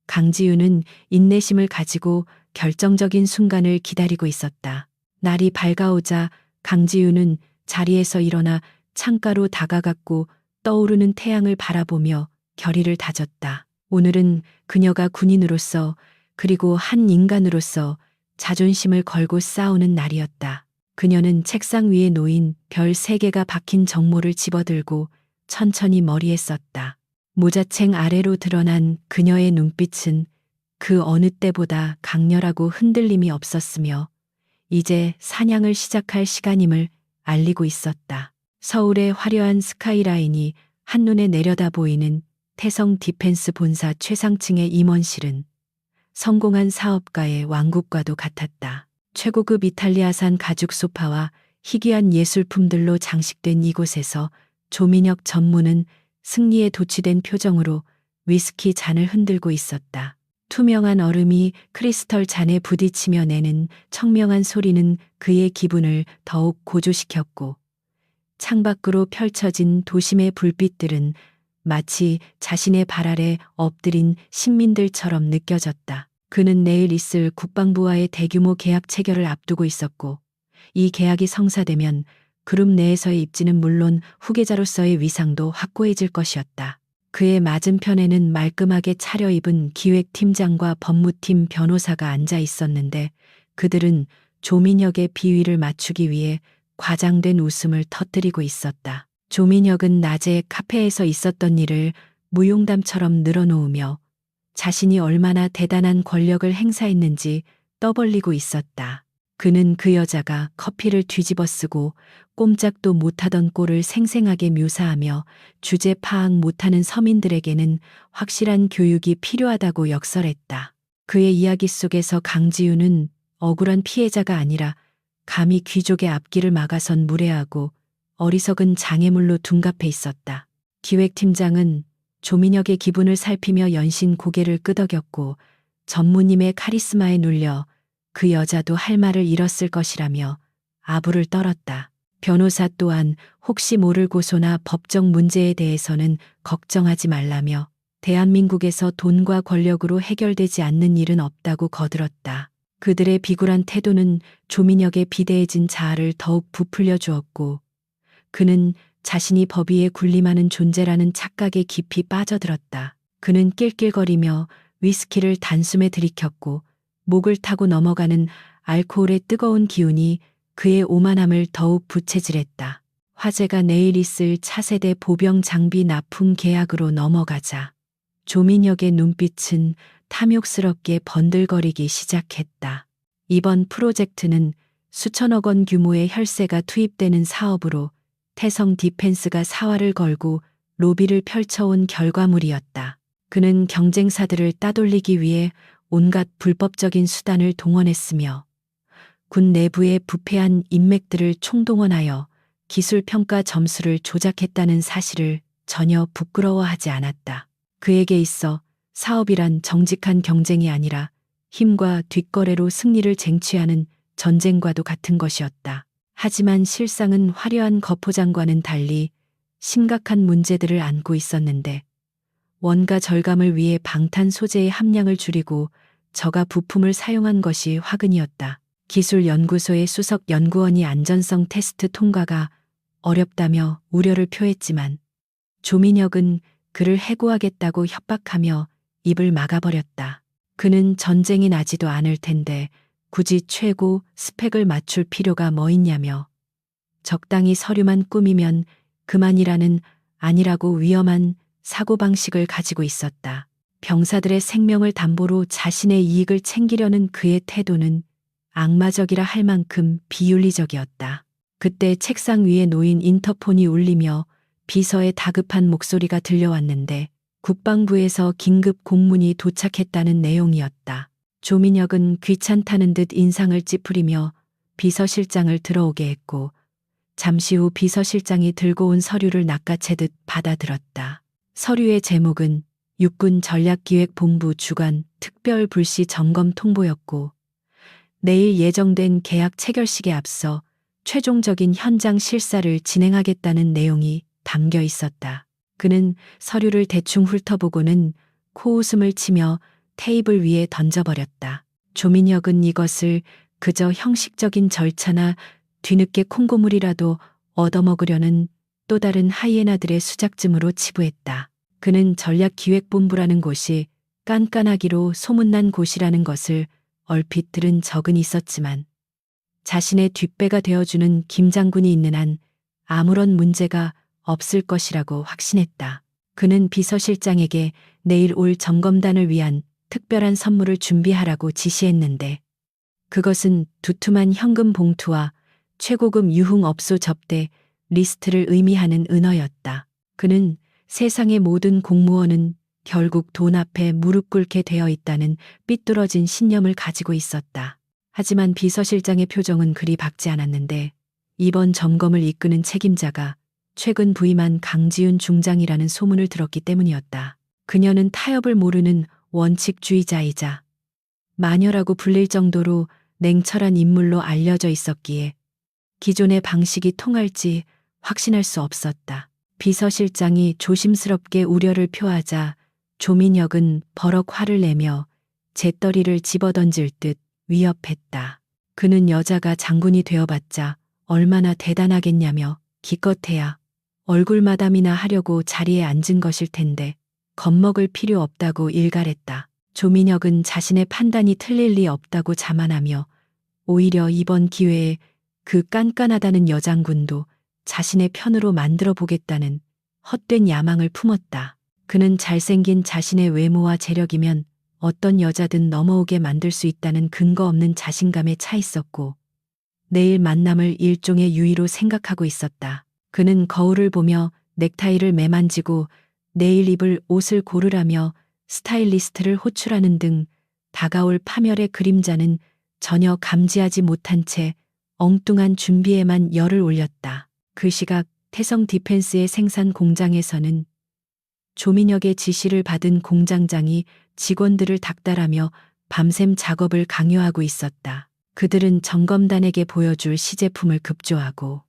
강지우는 인내심을 가지고 결정적인 순간을 기다리고 있었다. 날이 밝아오자 강지우는 자리에서 일어나 창가로 다가갔고 떠오르는 태양을 바라보며 결의를 다졌다. 오늘은 그녀가 군인으로서 그리고 한 인간으로서 자존심을 걸고 싸우는 날이었다. 그녀는 책상 위에 놓인 별 3개가 박힌 정모를 집어들고 천천히 머리에 썼다. 모자챙 아래로 드러난 그녀의 눈빛은 그 어느 때보다 강렬하고 흔들림이 없었으며 이제 사냥을 시작할 시간임을 알리고 있었다. 서울의 화려한 스카이라인이 한눈에 내려다 보이는 태성 디펜스 본사 최상층의 임원실은 성공한 사업가의 왕국과도 같았다. 최고급 이탈리아산 가죽 소파와 희귀한 예술품들로 장식된 이곳에서 조민혁 전무는 승리에 도취된 표정으로 위스키 잔을 흔들고 있었다. 투명한 얼음이 크리스털 잔에 부딪히며 내는 청명한 소리는 그의 기분을 더욱 고조시켰고 창밖으로 펼쳐진 도심의 불빛들은 마치 자신의 발 아래 엎드린 신민들처럼 느껴졌다. 그는 내일 있을 국방부와의 대규모 계약 체결을 앞두고 있었고 이 계약이 성사되면 그룹 내에서의 입지는 물론 후계자로서의 위상도 확고해질 것이었다. 그의 맞은편에는 말끔하게 차려입은 기획팀장과 법무팀 변호사가 앉아 있었는데 그들은 조민혁의 비위를 맞추기 위해 과장된 웃음을 터뜨리고 있었다. 조민혁은 낮에 카페에서 있었던 일을 무용담처럼 늘어놓으며 자신이 얼마나 대단한 권력을 행사했는지 떠벌리고 있었다. 그는 그 여자가 커피를 뒤집어 쓰고 꼼짝도 못하던 꼴을 생생하게 묘사하며 주제 파악 못하는 서민들에게는 확실한 교육이 필요하다고 역설했다. 그의 이야기 속에서 강지우는 억울한 피해자가 아니라 감히 귀족의 앞길을 막아선 무례하고 어리석은 장애물로 둔갑해 있었다. 기획팀장은 조민혁의 기분을 살피며 연신 고개를 끄덕였고 전무님의 카리스마에 눌려 그 여자도 할 말을 잃었을 것이라며 아부를 떨었다. 변호사 또한 혹시 모를 고소나 법적 문제에 대해서는 걱정하지 말라며 대한민국에서 돈과 권력으로 해결되지 않는 일은 없다고 거들었다. 그들의 비굴한 태도는 조민혁의 비대해진 자아를 더욱 부풀려 주었고 그는 자신이 법 위에 군림하는 존재라는 착각에 깊이 빠져들었다. 그는 낄낄거리며 위스키를 단숨에 들이켰고 목을 타고 넘어가는 알코올의 뜨거운 기운이 그의 오만함을 더욱 부채질했다. 화재가 내일 있을 차세대 보병 장비 납품 계약으로 넘어가자 조민혁의 눈빛은 탐욕스럽게 번들거리기 시작했다. 이번 프로젝트는 수천억 원 규모의 혈세가 투입되는 사업으로 태성 디펜스가 사활을 걸고 로비를 펼쳐온 결과물이었다. 그는 경쟁사들을 따돌리기 위해 온갖 불법적인 수단을 동원했으며 군 내부의 부패한 인맥들을 총동원하여 기술 평가 점수를 조작했다는 사실을 전혀 부끄러워하지 않았다. 그에게 있어 사업이란 정직한 경쟁이 아니라 힘과 뒷거래로 승리를 쟁취하는 전쟁과도 같은 것이었다. 하지만 실상은 화려한 거포장과는 달리 심각한 문제들을 안고 있었는데 원가 절감을 위해 방탄 소재의 함량을 줄이고 저가 부품을 사용한 것이 화근이었다. 기술연구소의 수석 연구원이 안전성 테스트 통과가 어렵다며 우려를 표했지만 조민혁은 그를 해고하겠다고 협박하며 입을 막아버렸다. 그는 전쟁이 나지도 않을 텐데 굳이 최고 스펙을 맞출 필요가 뭐 있냐며 적당히 서류만 꾸미면 그만이라는 아니라고 위험한 사고방식을 가지고 있었다. 병사들의 생명을 담보로 자신의 이익을 챙기려는 그의 태도는 악마적이라 할 만큼 비윤리적이었다. 그때 책상 위에 놓인 인터폰이 울리며 비서의 다급한 목소리가 들려왔는데 국방부에서 긴급 공문이 도착했다는 내용이었다. 조민혁은 귀찮다는 듯 인상을 찌푸리며 비서실장을 들어오게 했고 잠시 후 비서실장이 들고 온 서류를 낚아채듯 받아들었다. 서류의 제목은 육군 전략기획본부 주관 특별 불시 점검 통보였고 내일 예정된 계약 체결식에 앞서 최종적인 현장 실사를 진행하겠다는 내용이 담겨 있었다. 그는 서류를 대충 훑어보고는 코웃음을 치며 테이블 위에 던져버렸다. 조민혁은 이것을 그저 형식적인 절차나 뒤늦게 콩고물이라도 얻어먹으려는 또 다른 하이에나들의 수작쯤으로 치부했다. 그는 전략기획본부라는 곳이 깐깐하기로 소문난 곳이라는 것을 얼핏 들은 적은 있었지만 자신의 뒷배가 되어주는 김 장군이 있는 한 아무런 문제가 없을 것이라고 확신했다. 그는 비서실장에게 내일 올 점검단을 위한 특별한 선물을 준비하라고 지시했는데 그것은 두툼한 현금 봉투와 최고급 유흥업소 접대 리스트를 의미하는 은어였다. 그는 세상의 모든 공무원은 결국 돈 앞에 무릎 꿇게 되어 있다는 삐뚤어진 신념을 가지고 있었다. 하지만 비서실장의 표정은 그리 밝지 않았는데 이번 점검을 이끄는 책임자가 최근 부임한 강지윤 중장이라는 소문을 들었기 때문이었다. 그녀는 타협을 모르는 원칙주의자이자 마녀라고 불릴 정도로 냉철한 인물로 알려져 있었기에 기존의 방식이 통할지 확신할 수 없었다. 비서실장이 조심스럽게 우려를 표하자 조민혁은 버럭 화를 내며 재떨이를 집어던질 듯 위협했다. 그는 여자가 장군이 되어봤자 얼마나 대단하겠냐며 기껏해야 얼굴 마담이나 하려고 자리에 앉은 것일 텐데 겁먹을 필요 없다고 일갈했다. 조민혁은 자신의 판단이 틀릴 리 없다고 자만하며 오히려 이번 기회에 그 깐깐하다는 여장군도 자신의 편으로 만들어 보겠다는 헛된 야망을 품었다. 그는 잘생긴 자신의 외모와 재력이면 어떤 여자든 넘어오게 만들 수 있다는 근거 없는 자신감에 차 있었고 내일 만남을 일종의 유의로 생각하고 있었다. 그는 거울을 보며 넥타이를 매만지고 내일 입을 옷을 고르라며 스타일리스트를 호출하는 등 다가올 파멸의 그림자는 전혀 감지하지 못한 채 엉뚱한 준비에만 열을 올렸다. 그 시각 태성 디펜스의 생산 공장에서는 조민혁의 지시를 받은 공장장이 직원들을 닥달하며 밤샘 작업을 강요하고 있었다. 그들은 점검단에게 보여줄 시제품을 급조하고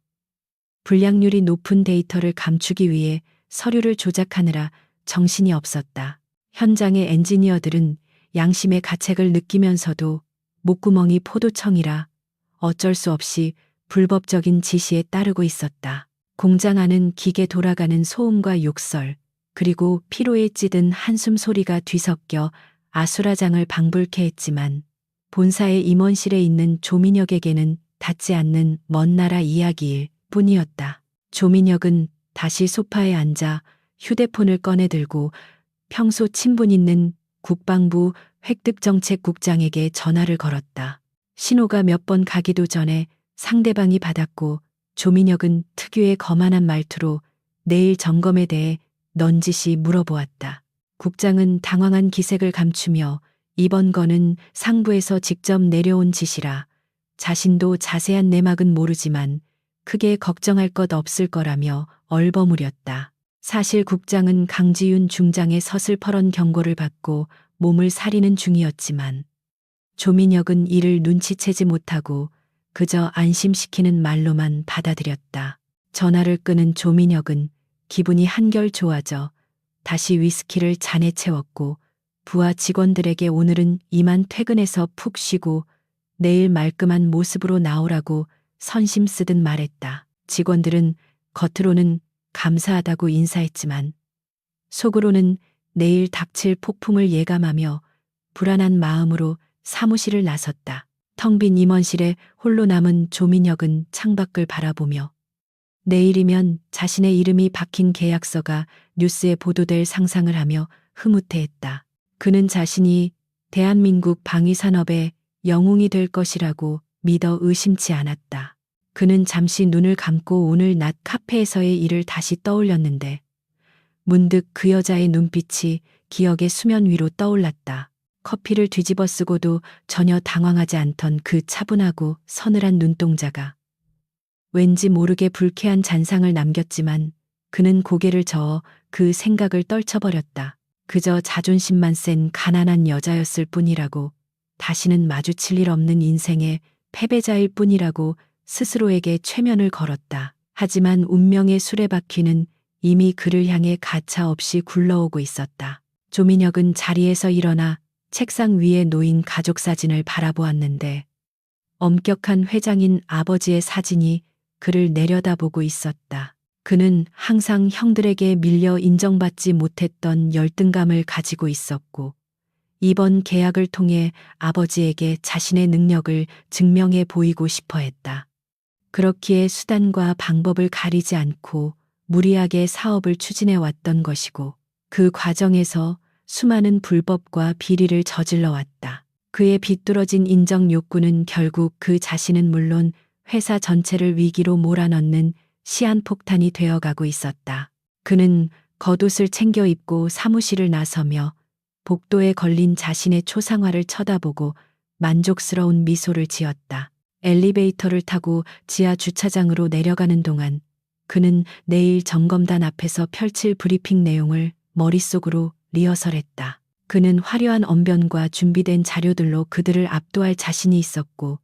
불량률이 높은 데이터를 감추기 위해 서류를 조작하느라 정신이 없었다. 현장의 엔지니어들은 양심의 가책을 느끼면서도 목구멍이 포도청이라 어쩔 수 없이 불법적인 지시에 따르고 있었다. 공장 안은 기계 돌아가는 소음과 욕설, 그리고 피로에 찌든 한숨 소리가 뒤섞여 아수라장을 방불케 했지만 본사의 임원실에 있는 조민혁에게는 닿지 않는 먼 나라 이야기일 뿐이었다. 조민혁은 다시 소파에 앉아 휴대폰을 꺼내 들고 평소 친분 있는 국방부 획득정책국장에게 전화를 걸었다. 신호가 몇 번 가기도 전에 상대방이 받았고 조민혁은 특유의 거만한 말투로 내일 점검에 대해 넌지시 물어보았다. 국장은 당황한 기색을 감추며 이번 건은 상부에서 직접 내려온 지시라 자신도 자세한 내막은 모르지만 크게 걱정할 것 없을 거라며 얼버무렸다. 사실 국장은 강지윤 중장의 서슬퍼런 경고를 받고 몸을 사리는 중이었지만 조민혁은 이를 눈치채지 못하고 그저 안심시키는 말로만 받아들였다. 전화를 끄는 조민혁은 기분이 한결 좋아져 다시 위스키를 잔에 채웠고 부하 직원들에게 오늘은 이만 퇴근해서 푹 쉬고 내일 말끔한 모습으로 나오라고 선심 쓰듯 말했다. 직원들은 겉으로는 감사하다고 인사했지만 속으로는 내일 닥칠 폭풍을 예감하며 불안한 마음으로 사무실을 나섰다. 텅 빈 임원실에 홀로 남은 조민혁은 창밖을 바라보며 내일이면 자신의 이름이 박힌 계약서가 뉴스에 보도될 상상을 하며 흐뭇해했다. 그는 자신이 대한민국 방위산업의 영웅이 될 것이라고 믿어 의심치 않았다. 그는 잠시 눈을 감고 오늘 낮 카페에서의 일을 다시 떠올렸는데 문득 그 여자의 눈빛이 기억의 수면 위로 떠올랐다. 커피를 뒤집어 쓰고도 전혀 당황하지 않던 그 차분하고 서늘한 눈동자가 왠지 모르게 불쾌한 잔상을 남겼지만 그는 고개를 저어 그 생각을 떨쳐버렸다. 그저 자존심만 센 가난한 여자였을 뿐이라고, 다시는 마주칠 일 없는 인생의 패배자일 뿐이라고 스스로에게 최면을 걸었다. 하지만 운명의 수레바퀴는 이미 그를 향해 가차없이 굴러오고 있었다. 조민혁은 자리에서 일어나 책상 위에 놓인 가족 사진을 바라보았는데 엄격한 회장인 아버지의 사진이 그를 내려다보고 있었다. 그는 항상 형들에게 밀려 인정받지 못했던 열등감을 가지고 있었고, 이번 계약을 통해 아버지에게 자신의 능력을 증명해 보이고 싶어 했다. 그렇기에 수단과 방법을 가리지 않고 무리하게 사업을 추진해 왔던 것이고, 그 과정에서 수많은 불법과 비리를 저질러 왔다. 그의 비뚤어진 인정 욕구는 결국 그 자신은 물론 회사 전체를 위기로 몰아넣는 시한폭탄이 되어가고 있었다. 그는 겉옷을 챙겨 입고 사무실을 나서며 복도에 걸린 자신의 초상화를 쳐다보고 만족스러운 미소를 지었다. 엘리베이터를 타고 지하 주차장으로 내려가는 동안 그는 내일 점검단 앞에서 펼칠 브리핑 내용을 머릿속으로 리허설했다. 그는 화려한 언변과 준비된 자료들로 그들을 압도할 자신이 있었고,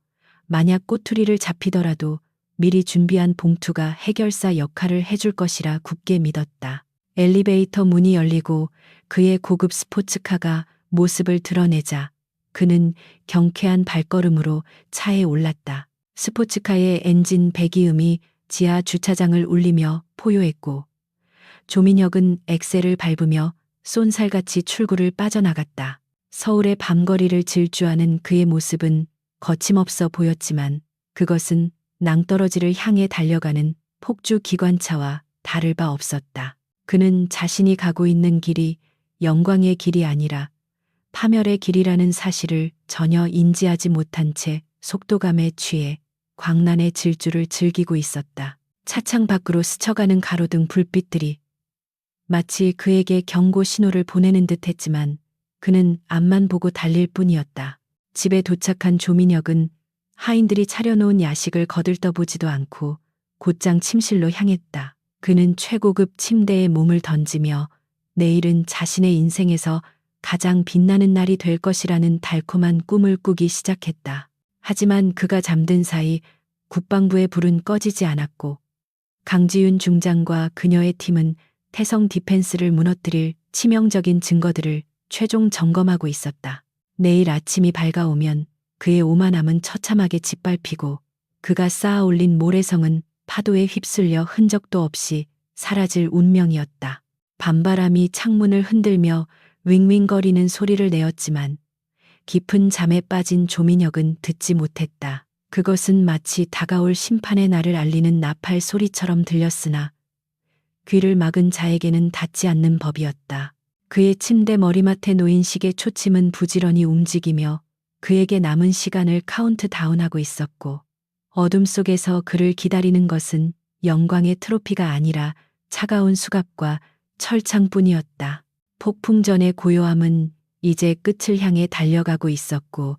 만약 꼬투리를 잡히더라도 미리 준비한 봉투가 해결사 역할을 해줄 것이라 굳게 믿었다. 엘리베이터 문이 열리고 그의 고급 스포츠카가 모습을 드러내자 그는 경쾌한 발걸음으로 차에 올랐다. 스포츠카의 엔진 배기음이 지하 주차장을 울리며 포효했고, 조민혁은 엑셀을 밟으며 쏜살같이 출구를 빠져나갔다. 서울의 밤거리를 질주하는 그의 모습은 거침없어 보였지만 그것은 낭떠러지를 향해 달려가는 폭주 기관차와 다를 바 없었다. 그는 자신이 가고 있는 길이 영광의 길이 아니라 파멸의 길이라는 사실을 전혀 인지하지 못한 채 속도감에 취해 광란의 질주를 즐기고 있었다. 차창 밖으로 스쳐가는 가로등 불빛들이 마치 그에게 경고 신호를 보내는 듯 했지만 그는 앞만 보고 달릴 뿐이었다. 집에 도착한 조민혁은 하인들이 차려놓은 야식을 거들떠보지도 않고 곧장 침실로 향했다. 그는 최고급 침대에 몸을 던지며 내일은 자신의 인생에서 가장 빛나는 날이 될 것이라는 달콤한 꿈을 꾸기 시작했다. 하지만 그가 잠든 사이 국방부의 불은 꺼지지 않았고, 강지윤 중장과 그녀의 팀은 태성 디펜스를 무너뜨릴 치명적인 증거들을 최종 점검하고 있었다. 내일 아침이 밝아오면 그의 오만함은 처참하게 짓밟히고 그가 쌓아 올린 모래성은 파도에 휩쓸려 흔적도 없이 사라질 운명이었다. 밤바람이 창문을 흔들며 윙윙거리는 소리를 내었지만 깊은 잠에 빠진 조민혁은 듣지 못했다. 그것은 마치 다가올 심판의 날을 알리는 나팔 소리처럼 들렸으나 귀를 막은 자에게는 닿지 않는 법이었다. 그의 침대 머리맡에 놓인 시계 초침은 부지런히 움직이며 그에게 남은 시간을 카운트다운하고 있었고, 어둠 속에서 그를 기다리는 것은 영광의 트로피가 아니라 차가운 수갑과 철창뿐이었다. 폭풍전의 고요함은 이제 끝을 향해 달려가고 있었고,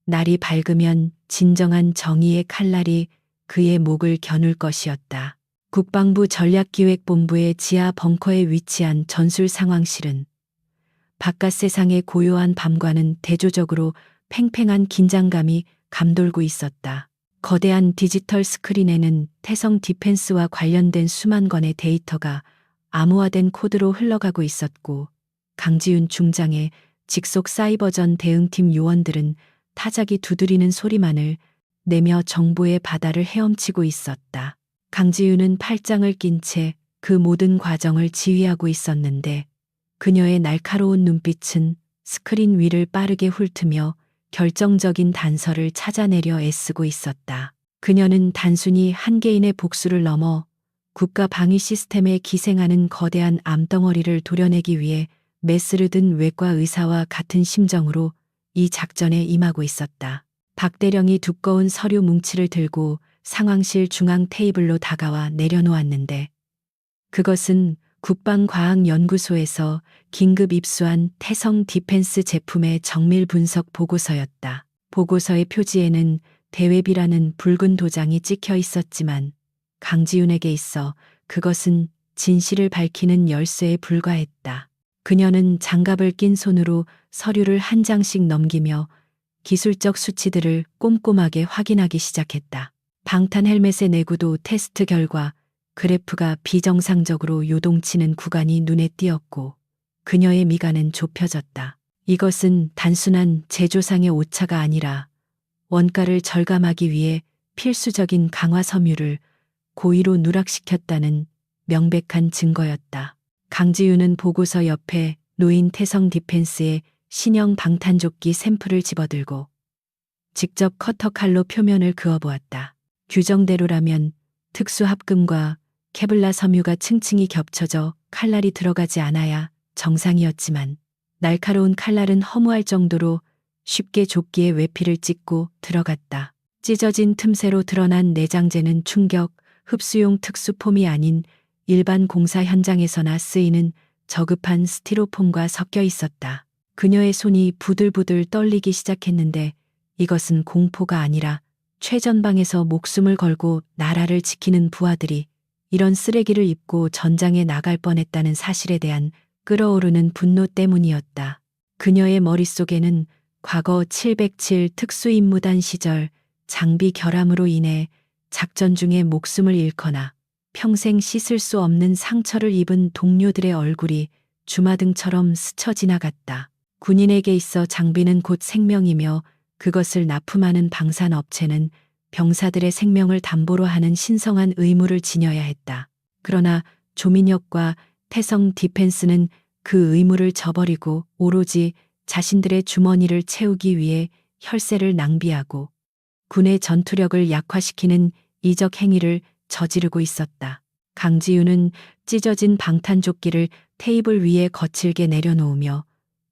날이 밝으면 진정한 정의의 칼날이 그의 목을 겨눌 것이었다. 국방부 전략기획본부의 지하 벙커에 위치한 전술 상황실은 바깥 세상의 고요한 밤과는 대조적으로 팽팽한 긴장감이 감돌고 있었다. 거대한 디지털 스크린에는 태성 디펜스와 관련된 수만 건의 데이터가 암호화된 코드로 흘러가고 있었고, 강지윤 중장의 직속 사이버전 대응팀 요원들은 타자기 두드리는 소리만을 내며 정보의 바다를 헤엄치고 있었다. 강지윤은 팔짱을 낀 채 그 모든 과정을 지휘하고 있었는데 그녀의 날카로운 눈빛은 스크린 위를 빠르게 훑으며 결정적인 단서를 찾아내려 애쓰고 있었다. 그녀는 단순히 한 개인의 복수를 넘어 국가 방위 시스템에 기생하는 거대한 암덩어리를 도려내기 위해 메스를 든 외과 의사와 같은 심정으로 이 작전에 임하고 있었다. 박 대령이 두꺼운 서류 뭉치를 들고 상황실 중앙 테이블로 다가와 내려놓았는데 그것은 국방과학연구소에서 긴급 입수한 태성 디펜스 제품의 정밀 분석 보고서였다. 보고서의 표지에는 대외비라는 붉은 도장이 찍혀 있었지만 강지윤에게 있어 그것은 진실을 밝히는 열쇠에 불과했다. 그녀는 장갑을 낀 손으로 서류를 한 장씩 넘기며 기술적 수치들을 꼼꼼하게 확인하기 시작했다. 방탄 헬멧의 내구도 테스트 결과 그래프가 비정상적으로 요동치는 구간이 눈에 띄었고 그녀의 미간은 좁혀졌다. 이것은 단순한 제조상의 오차가 아니라 원가를 절감하기 위해 필수적인 강화 섬유를 고의로 누락시켰다는 명백한 증거였다. 강지윤은 보고서 옆에 놓인 태성 디펜스의 신형 방탄조끼 샘플을 집어들고 직접 커터칼로 표면을 그어보았다. 규정대로라면 특수합금과 케블라 섬유가 층층이 겹쳐져 칼날이 들어가지 않아야 정상이었지만 날카로운 칼날은 허무할 정도로 쉽게 조끼에 외피를 찍고 들어갔다. 찢어진 틈새로 드러난 내장재는 충격, 흡수용 특수폼이 아닌 일반 공사 현장에서나 쓰이는 저급한 스티로폼과 섞여 있었다. 그녀의 손이 부들부들 떨리기 시작했는데 이것은 공포가 아니라 최전방에서 목숨을 걸고 나라를 지키는 부하들이 이런 쓰레기를 입고 전장에 나갈 뻔했다는 사실에 대한 끓어오르는 분노 때문이었다. 그녀의 머릿속에는 과거 707 특수임무단 시절 장비 결함으로 인해 작전 중에 목숨을 잃거나 평생 씻을 수 없는 상처를 입은 동료들의 얼굴이 주마등처럼 스쳐 지나갔다. 군인에게 있어 장비는 곧 생명이며 그것을 납품하는 방산업체는 병사들의 생명을 담보로 하는 신성한 의무를 지녀야 했다. 그러나 조민혁과 태성 디펜스는 그 의무를 저버리고 오로지 자신들의 주머니를 채우기 위해 혈세를 낭비하고 군의 전투력을 약화시키는 이적 행위를 저지르고 있었다. 강지윤은 찢어진 방탄조끼를 테이블 위에 거칠게 내려놓으며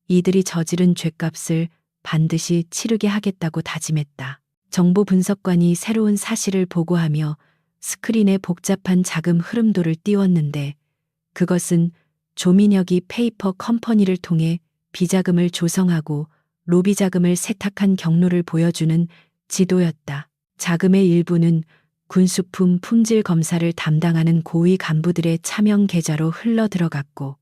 이들이 저지른 죗값을 반드시 치르게 하겠다고 다짐했다. 정보 분석관이 새로운 사실을 보고하며 스크린에 복잡한 자금 흐름도를 띄웠는데 그것은 조민혁이 페이퍼 컴퍼니를 통해 비자금을 조성하고 로비 자금을 세탁한 경로를 보여주는 지도였다. 자금의 일부는 군수품 품질 검사를 담당하는 고위 간부들의 차명 계좌로 흘러 들어갔고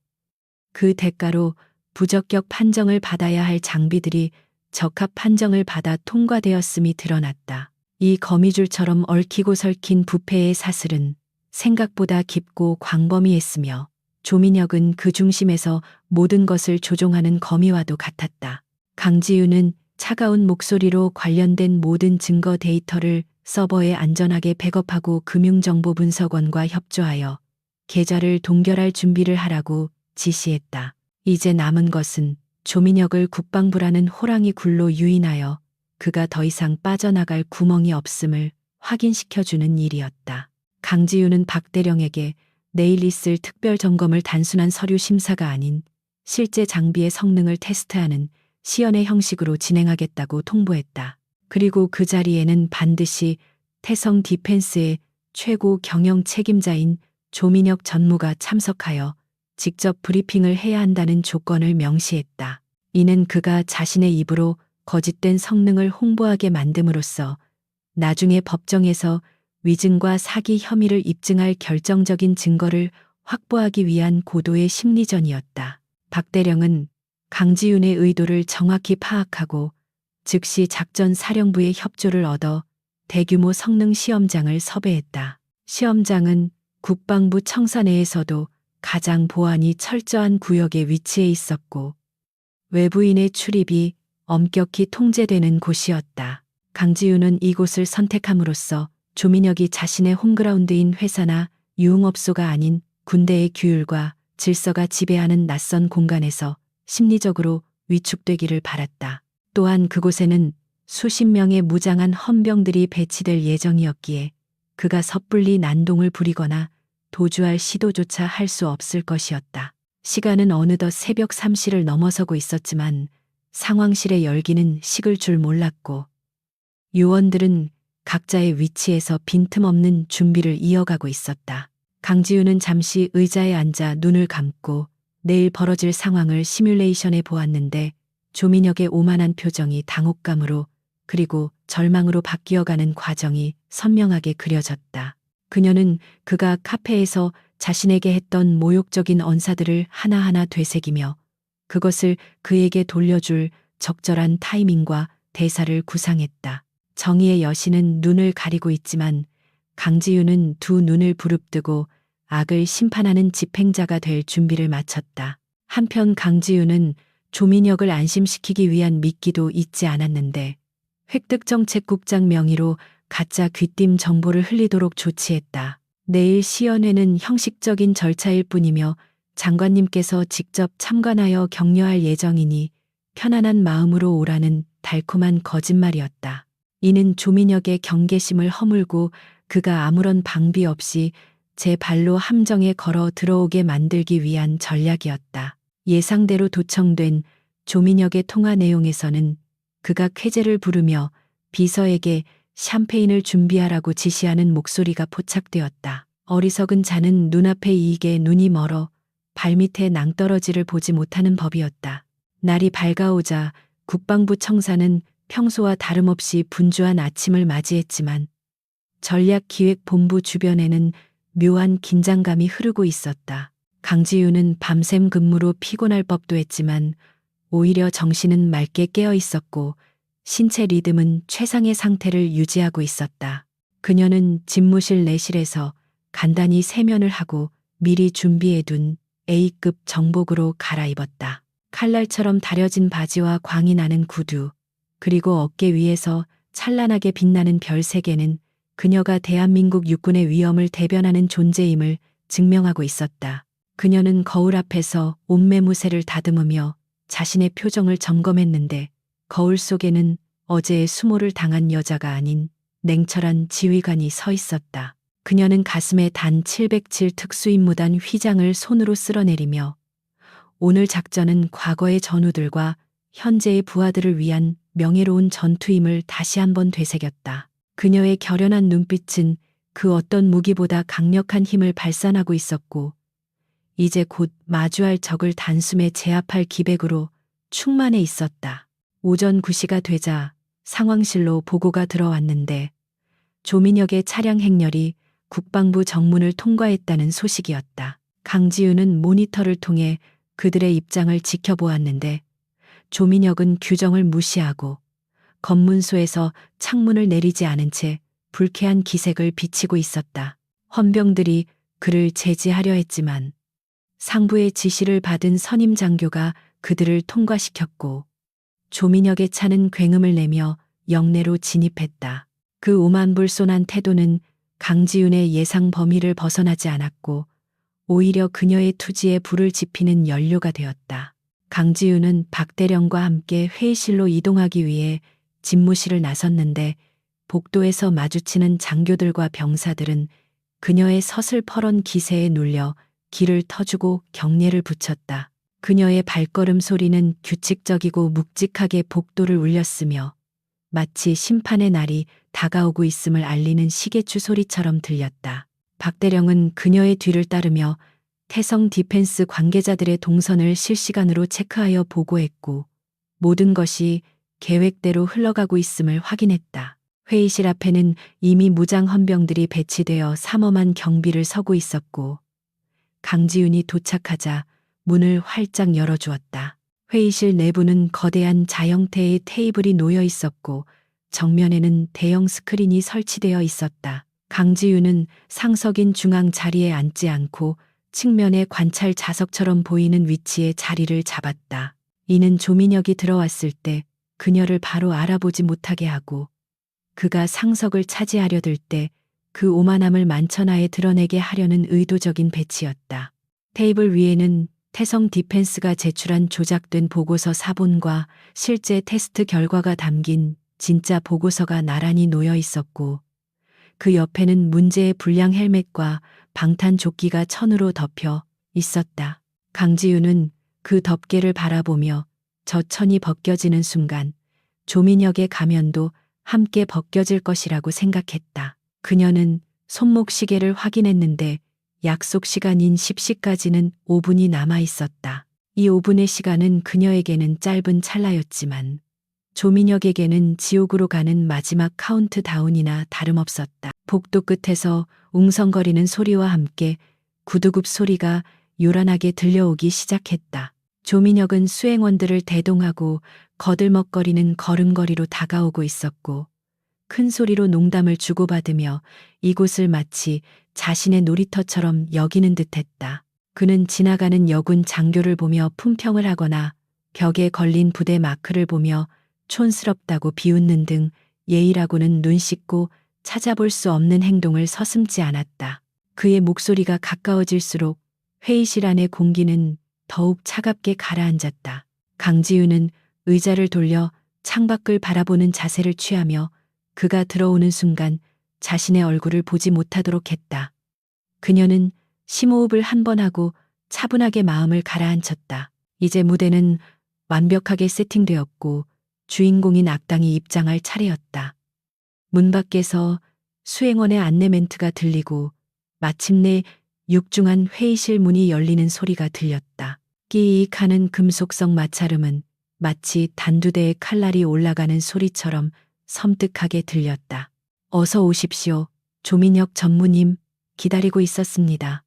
그 대가로 부적격 판정을 받아야 할 장비들이 적합 판정을 받아 통과되었음이 드러났다. 이 거미줄처럼 얽히고 설킨 부패의 사슬은 생각보다 깊고 광범위했으며 조민혁은 그 중심에서 모든 것을 조종하는 거미와도 같았다. 강지윤은 차가운 목소리로 관련된 모든 증거 데이터를 서버에 안전하게 백업하고 금융정보분석원과 협조하여 계좌를 동결할 준비를 하라고 지시했다. 이제 남은 것은 조민혁을 국방부라는 호랑이 굴로 유인하여 그가 더 이상 빠져나갈 구멍이 없음을 확인시켜주는 일이었다. 강지윤은 박대령에게 내일 있을 특별 점검을 단순한 서류 심사가 아닌 실제 장비의 성능을 테스트하는 시연의 형식으로 진행하겠다고 통보했다. 그리고 그 자리에는 반드시 태성 디펜스의 최고 경영 책임자인 조민혁 전무가 참석하여 직접 브리핑을 해야 한다는 조건을 명시했다. 이는 그가 자신의 입으로 거짓된 성능을 홍보하게 만듦으로써 나중에 법정에서 위증과 사기 혐의를 입증할 결정적인 증거를 확보하기 위한 고도의 심리전이었다. 박대령은 강지윤의 의도를 정확히 파악하고 즉시 작전사령부의 협조를 얻어 대규모 성능 시험장을 섭외했다. 시험장은 국방부 청사 내에서도 가장 보안이 철저한 구역에 위치해 있었고 외부인의 출입이 엄격히 통제되는 곳이었다. 강지윤은 이곳을 선택함으로써 조민혁이 자신의 홈그라운드인 회사나 유흥업소가 아닌 군대의 규율과 질서가 지배하는 낯선 공간에서 심리적으로 위축되기를 바랐다. 또한 그곳에는 수십 명의 무장한 헌병들이 배치될 예정이었기에 그가 섣불리 난동을 부리거나 도주할 시도조차 할 수 없을 것이었다. 시간은 어느덧 새벽 3시를 넘어서고 있었지만 상황실의 열기는 식을 줄 몰랐고 요원들은 각자의 위치에서 빈틈없는 준비를 이어가고 있었다. 강지우는 잠시 의자에 앉아 눈을 감고 내일 벌어질 상황을 시뮬레이션해 보았는데 조민혁의 오만한 표정이 당혹감으로 그리고 절망으로 바뀌어가는 과정이 선명하게 그려졌다. 그녀는 그가 카페에서 자신에게 했던 모욕적인 언사들을 하나하나 되새기며 그것을 그에게 돌려줄 적절한 타이밍과 대사를 구상했다. 정의의 여신은 눈을 가리고 있지만 강지우는 두 눈을 부릅뜨고 악을 심판하는 집행자가 될 준비를 마쳤다. 한편 강지우는 조민혁을 안심시키기 위한 미끼도 잊지 않았는데 획득정책국장 명의로 가짜 귀띔 정보를 흘리도록 조치했다. 내일 시연회는 형식적인 절차일 뿐이며 장관님께서 직접 참관하여 격려할 예정이니 편안한 마음으로 오라는 달콤한 거짓말이었다. 이는 조민혁의 경계심을 허물고 그가 아무런 방비 없이 제 발로 함정에 걸어 들어오게 만들기 위한 전략이었다. 예상대로 도청된 조민혁의 통화 내용에서는 그가 쾌재를 부르며 비서에게 샴페인을 준비하라고 지시하는 목소리가 포착되었다. 어리석은 자는 눈앞의 이익에 눈이 멀어 발밑에 낭떠러지를 보지 못하는 법이었다. 날이 밝아오자 국방부 청사는 평소와 다름없이 분주한 아침을 맞이했지만 전략기획본부 주변에는 묘한 긴장감이 흐르고 있었다. 강지우는 밤샘 근무로 피곤할 법도 했지만 오히려 정신은 맑게 깨어 있었고 신체 리듬은 최상의 상태를 유지하고 있었다. 그녀는 집무실 내실에서 간단히 세면을 하고 미리 준비해둔 A급 정복으로 갈아입었다. 칼날처럼 다려진 바지와 광이 나는 구두, 그리고 어깨 위에서 찬란하게 빛나는 별 3개는 그녀가 대한민국 육군의 위엄을 대변하는 존재임을 증명하고 있었다. 그녀는 거울 앞에서 옷매무새를 다듬으며 자신의 표정을 점검했는데 거울 속에는 어제의 수모를 당한 여자가 아닌 냉철한 지휘관이 서 있었다. 그녀는 가슴에 단 707 특수임무단 휘장을 손으로 쓸어내리며 오늘 작전은 과거의 전우들과 현재의 부하들을 위한 명예로운 전투임을 다시 한번 되새겼다. 그녀의 결연한 눈빛은 그 어떤 무기보다 강력한 힘을 발산하고 있었고 이제 곧 마주할 적을 단숨에 제압할 기백으로 충만해 있었다. 오전 9시가 되자 상황실로 보고가 들어왔는데 조민혁의 차량 행렬이 국방부 정문을 통과했다는 소식이었다. 강지우는 모니터를 통해 그들의 입장을 지켜보았는데 조민혁은 규정을 무시하고 검문소에서 창문을 내리지 않은 채 불쾌한 기색을 비치고 있었다. 헌병들이 그를 제지하려 했지만 상부의 지시를 받은 선임 장교가 그들을 통과시켰고 조민혁의 차는 굉음을 내며 영내로 진입했다. 그 오만불손한 태도는 강지윤의 예상 범위를 벗어나지 않았고 오히려 그녀의 투지에 불을 지피는 연료가 되었다. 강지윤은 박대령과 함께 회의실로 이동하기 위해 집무실을 나섰는데 복도에서 마주치는 장교들과 병사들은 그녀의 서슬퍼런 기세에 눌려 길을 터주고 경례를 붙였다. 그녀의 발걸음 소리는 규칙적이고 묵직하게 복도를 울렸으며 마치 심판의 날이 다가오고 있음을 알리는 시계추 소리처럼 들렸다. 박대령은 그녀의 뒤를 따르며 태성 디펜스 관계자들의 동선을 실시간으로 체크하여 보고했고 모든 것이 계획대로 흘러가고 있음을 확인했다. 회의실 앞에는 이미 무장 헌병들이 배치되어 삼엄한 경비를 서고 있었고 강지윤이 도착하자 문을 활짝 열어주었다. 회의실 내부는 거대한 자형태의 테이블이 놓여 있었고 정면에는 대형 스크린이 설치되어 있었다. 강지윤은 상석인 중앙 자리에 앉지 않고 측면의 관찰 좌석처럼 보이는 위치에 자리를 잡았다. 이는 조민혁이 들어왔을 때 그녀를 바로 알아보지 못하게 하고 그가 상석을 차지하려 들 때 그 오만함을 만천하에 드러내게 하려는 의도적인 배치였다. 테이블 위에는 태성 디펜스가 제출한 조작된 보고서 사본과 실제 테스트 결과가 담긴 진짜 보고서가 나란히 놓여 있었고 그 옆에는 문제의 불량 헬멧과 방탄조끼가 천으로 덮여 있었다. 강지윤은 그 덮개를 바라보며 저 천이 벗겨지는 순간 조민혁의 가면도 함께 벗겨질 것이라고 생각했다. 그녀는 손목 시계를 확인했는데 약속 시간인 10시까지는 5분이 남아 있었다. 이 5분의 시간은 그녀에게는 짧은 찰나였지만 조민혁에게는 지옥으로 가는 마지막 카운트다운이나 다름없었다. 복도 끝에서 웅성거리는 소리와 함께 구두굽 소리가 요란하게 들려오기 시작했다. 조민혁은 수행원들을 대동하고 거들먹거리는 걸음걸이로 다가오고 있었고 큰 소리로 농담을 주고받으며 이곳을 마치 자신의 놀이터처럼 여기는 듯했다. 그는 지나가는 여군 장교를 보며 품평을 하거나 벽에 걸린 부대 마크를 보며 촌스럽다고 비웃는 등 예의라고는 눈 씻고 찾아볼 수 없는 행동을 서슴지 않았다. 그의 목소리가 가까워질수록 회의실 안의 공기는 더욱 차갑게 가라앉았다. 강지윤은 의자를 돌려 창밖을 바라보는 자세를 취하며 그가 들어오는 순간 자신의 얼굴을 보지 못하도록 했다. 그녀는 심호흡을 한 번 하고 차분하게 마음을 가라앉혔다. 이제 무대는 완벽하게 세팅되었고 주인공인 악당이 입장할 차례였다. 문 밖에서 수행원의 안내 멘트가 들리고 마침내 육중한 회의실 문이 열리는 소리가 들렸다. 끼익 하는 금속성 마찰음은 마치 단두대의 칼날이 올라가는 소리처럼 섬뜩하게 들렸다. 어서 오십시오. 조민혁 전무님, 기다리고 있었습니다.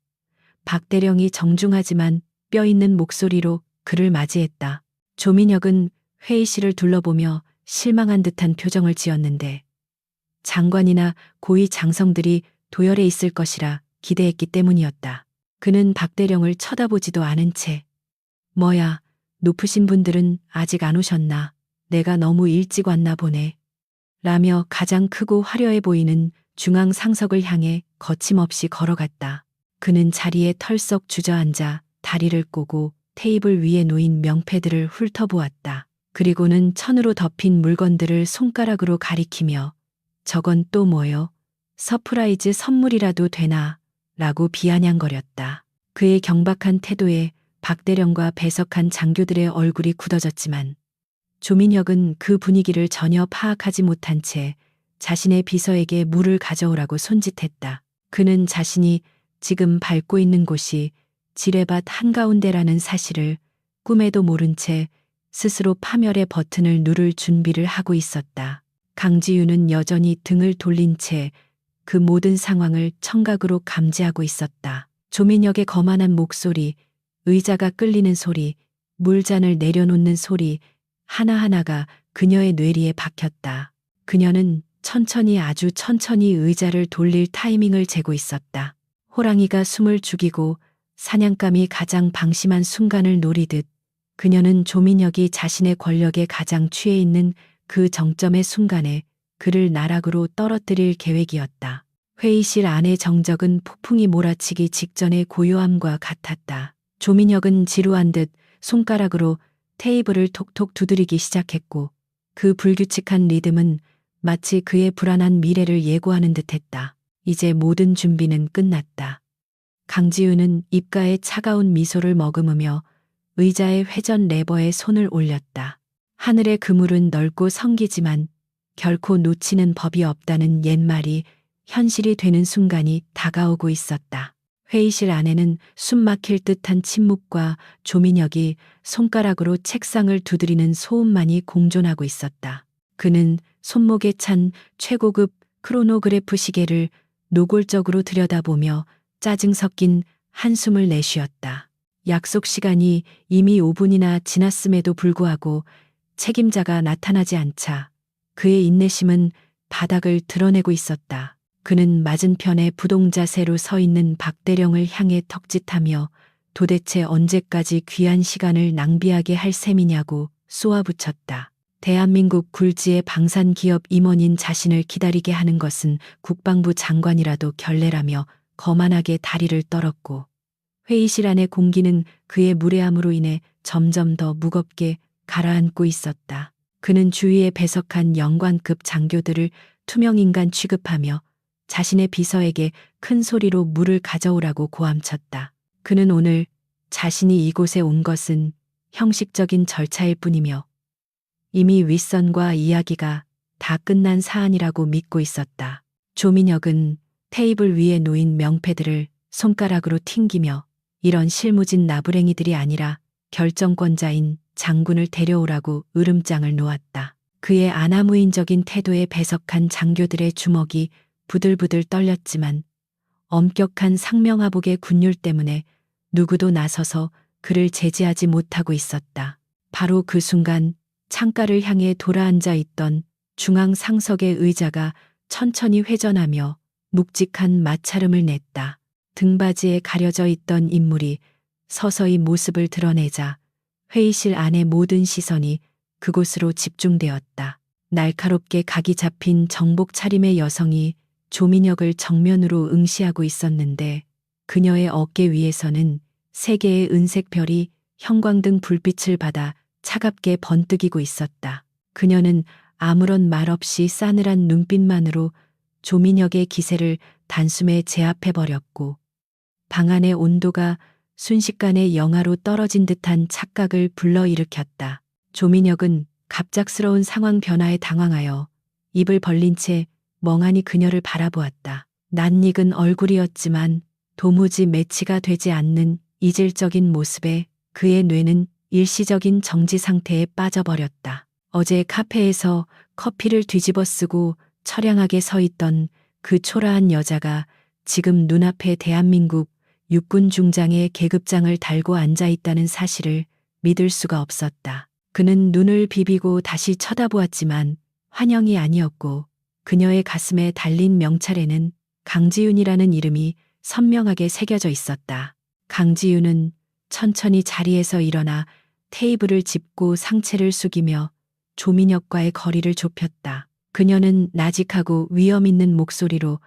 박대령이 정중하지만 뼈 있는 목소리로 그를 맞이했다. 조민혁은 회의실을 둘러보며 실망한 듯한 표정을 지었는데 장관이나 고위 장성들이 도열해 있을 것이라 기대했기 때문이었다. 그는 박대령을 쳐다보지도 않은 채 뭐야, 높으신 분들은 아직 안 오셨나? 내가 너무 일찍 왔나 보네. 라며 가장 크고 화려해 보이는 중앙 상석을 향해 거침없이 걸어갔다. 그는 자리에 털썩 주저앉아 다리를 꼬고 테이블 위에 놓인 명패들을 훑어보았다. 그리고는 천으로 덮인 물건들을 손가락으로 가리키며 저건 또 뭐요? 서프라이즈 선물이라도 되나? 라고 비아냥거렸다. 그의 경박한 태도에 박대령과 배석한 장교들의 얼굴이 굳어졌지만 조민혁은 그 분위기를 전혀 파악하지 못한 채 자신의 비서에게 물을 가져오라고 손짓했다. 그는 자신이 지금 밟고 있는 곳이 지뢰밭 한가운데라는 사실을 꿈에도 모른 채 스스로 파멸의 버튼을 누를 준비를 하고 있었다. 강지윤은 여전히 등을 돌린 채 그 모든 상황을 청각으로 감지하고 있었다. 조민혁의 거만한 목소리, 의자가 끌리는 소리, 물잔을 내려놓는 소리 하나하나가 그녀의 뇌리에 박혔다. 그녀는 천천히 아주 천천히 의자를 돌릴 타이밍을 재고 있었다. 호랑이가 숨을 죽이고 사냥감이 가장 방심한 순간을 노리듯 그녀는 조민혁이 자신의 권력에 가장 취해 있는 그 정점의 순간에 그를 나락으로 떨어뜨릴 계획이었다. 회의실 안의 정적은 폭풍이 몰아치기 직전의 고요함과 같았다. 조민혁은 지루한 듯 손가락으로 테이블을 톡톡 두드리기 시작했고 그 불규칙한 리듬은 마치 그의 불안한 미래를 예고하는 듯했다. 이제 모든 준비는 끝났다. 강지윤은 입가에 차가운 미소를 머금으며 의자의 회전 레버에 손을 올렸다. 하늘의 그물은 넓고 성기지만 결코 놓치는 법이 없다는 옛말이 현실이 되는 순간이 다가오고 있었다. 회의실 안에는 숨 막힐 듯한 침묵과 조민혁이 손가락으로 책상을 두드리는 소음만이 공존하고 있었다. 그는 손목에 찬 최고급 크로노그래프 시계를 노골적으로 들여다보며 짜증 섞인 한숨을 내쉬었다. 약속 시간이 이미 5분이나 지났음에도 불구하고 책임자가 나타나지 않자 그의 인내심은 바닥을 드러내고 있었다. 그는 맞은편에 부동자세로 서 있는 박대령을 향해 턱짓하며 도대체 언제까지 귀한 시간을 낭비하게 할 셈이냐고 쏘아붙였다. 대한민국 굴지의 방산기업 임원인 자신을 기다리게 하는 것은 국방부 장관이라도 결례라며 거만하게 다리를 떨었고 회의실 안의 공기는 그의 무례함으로 인해 점점 더 무겁게 가라앉고 있었다. 그는 주위에 배석한 영관급 장교들을 투명인간 취급하며 자신의 비서에게 큰 소리로 물을 가져오라고 고함쳤다. 그는 오늘 자신이 이곳에 온 것은 형식적인 절차일 뿐이며 이미 윗선과 이야기가 다 끝난 사안이라고 믿고 있었다. 조민혁은 테이블 위에 놓인 명패들을 손가락으로 튕기며 이런 실무진 나부랭이들이 아니라 결정권자인 장군을 데려오라고 으름장을 놓았다. 그의 아나무인적인 태도에 배석한 장교들의 주먹이 부들부들 떨렸지만 엄격한 상명하복의 군율 때문에 누구도 나서서 그를 제지하지 못하고 있었다. 바로 그 순간 창가를 향해 돌아앉아 있던 중앙 상석의 의자가 천천히 회전하며 묵직한 마찰음을 냈다. 등받이에 가려져 있던 인물이 서서히 모습을 드러내자 회의실 안의 모든 시선이 그곳으로 집중되었다. 날카롭게 각이 잡힌 정복 차림의 여성이 조민혁을 정면으로 응시하고 있었는데 그녀의 어깨 위에서는 세 개의 은색 별이 형광등 불빛을 받아 차갑게 번뜩이고 있었다. 그녀는 아무런 말 없이 싸늘한 눈빛만으로 조민혁의 기세를 단숨에 제압해버렸고 방 안의 온도가 순식간에 영하로 떨어진 듯한 착각을 불러일으켰다. 조민혁은 갑작스러운 상황 변화에 당황하여 입을 벌린 채 멍하니 그녀를 바라보았다. 낯익은 얼굴이었지만 도무지 매치가 되지 않는 이질적인 모습에 그의 뇌는 일시적인 정지 상태에 빠져버렸다. 어제 카페에서 커피를 뒤집어 쓰고 처량하게 서 있던 그 초라한 여자가 지금 눈앞에 대한민국 육군 중장의 계급장을 달고 앉아 있다는 사실을 믿을 수가 없었다. 그는 눈을 비비고 다시 쳐다보았지만 환영이 아니었고 그녀의 가슴에 달린 명찰에는 강지윤이라는 이름이 선명하게 새겨져 있었다. 강지윤은 천천히 자리에서 일어나 테이블을 짚고 상체를 숙이며 조민혁과의 거리를 좁혔다. 그녀는 나직하고 위험 있는 목소리로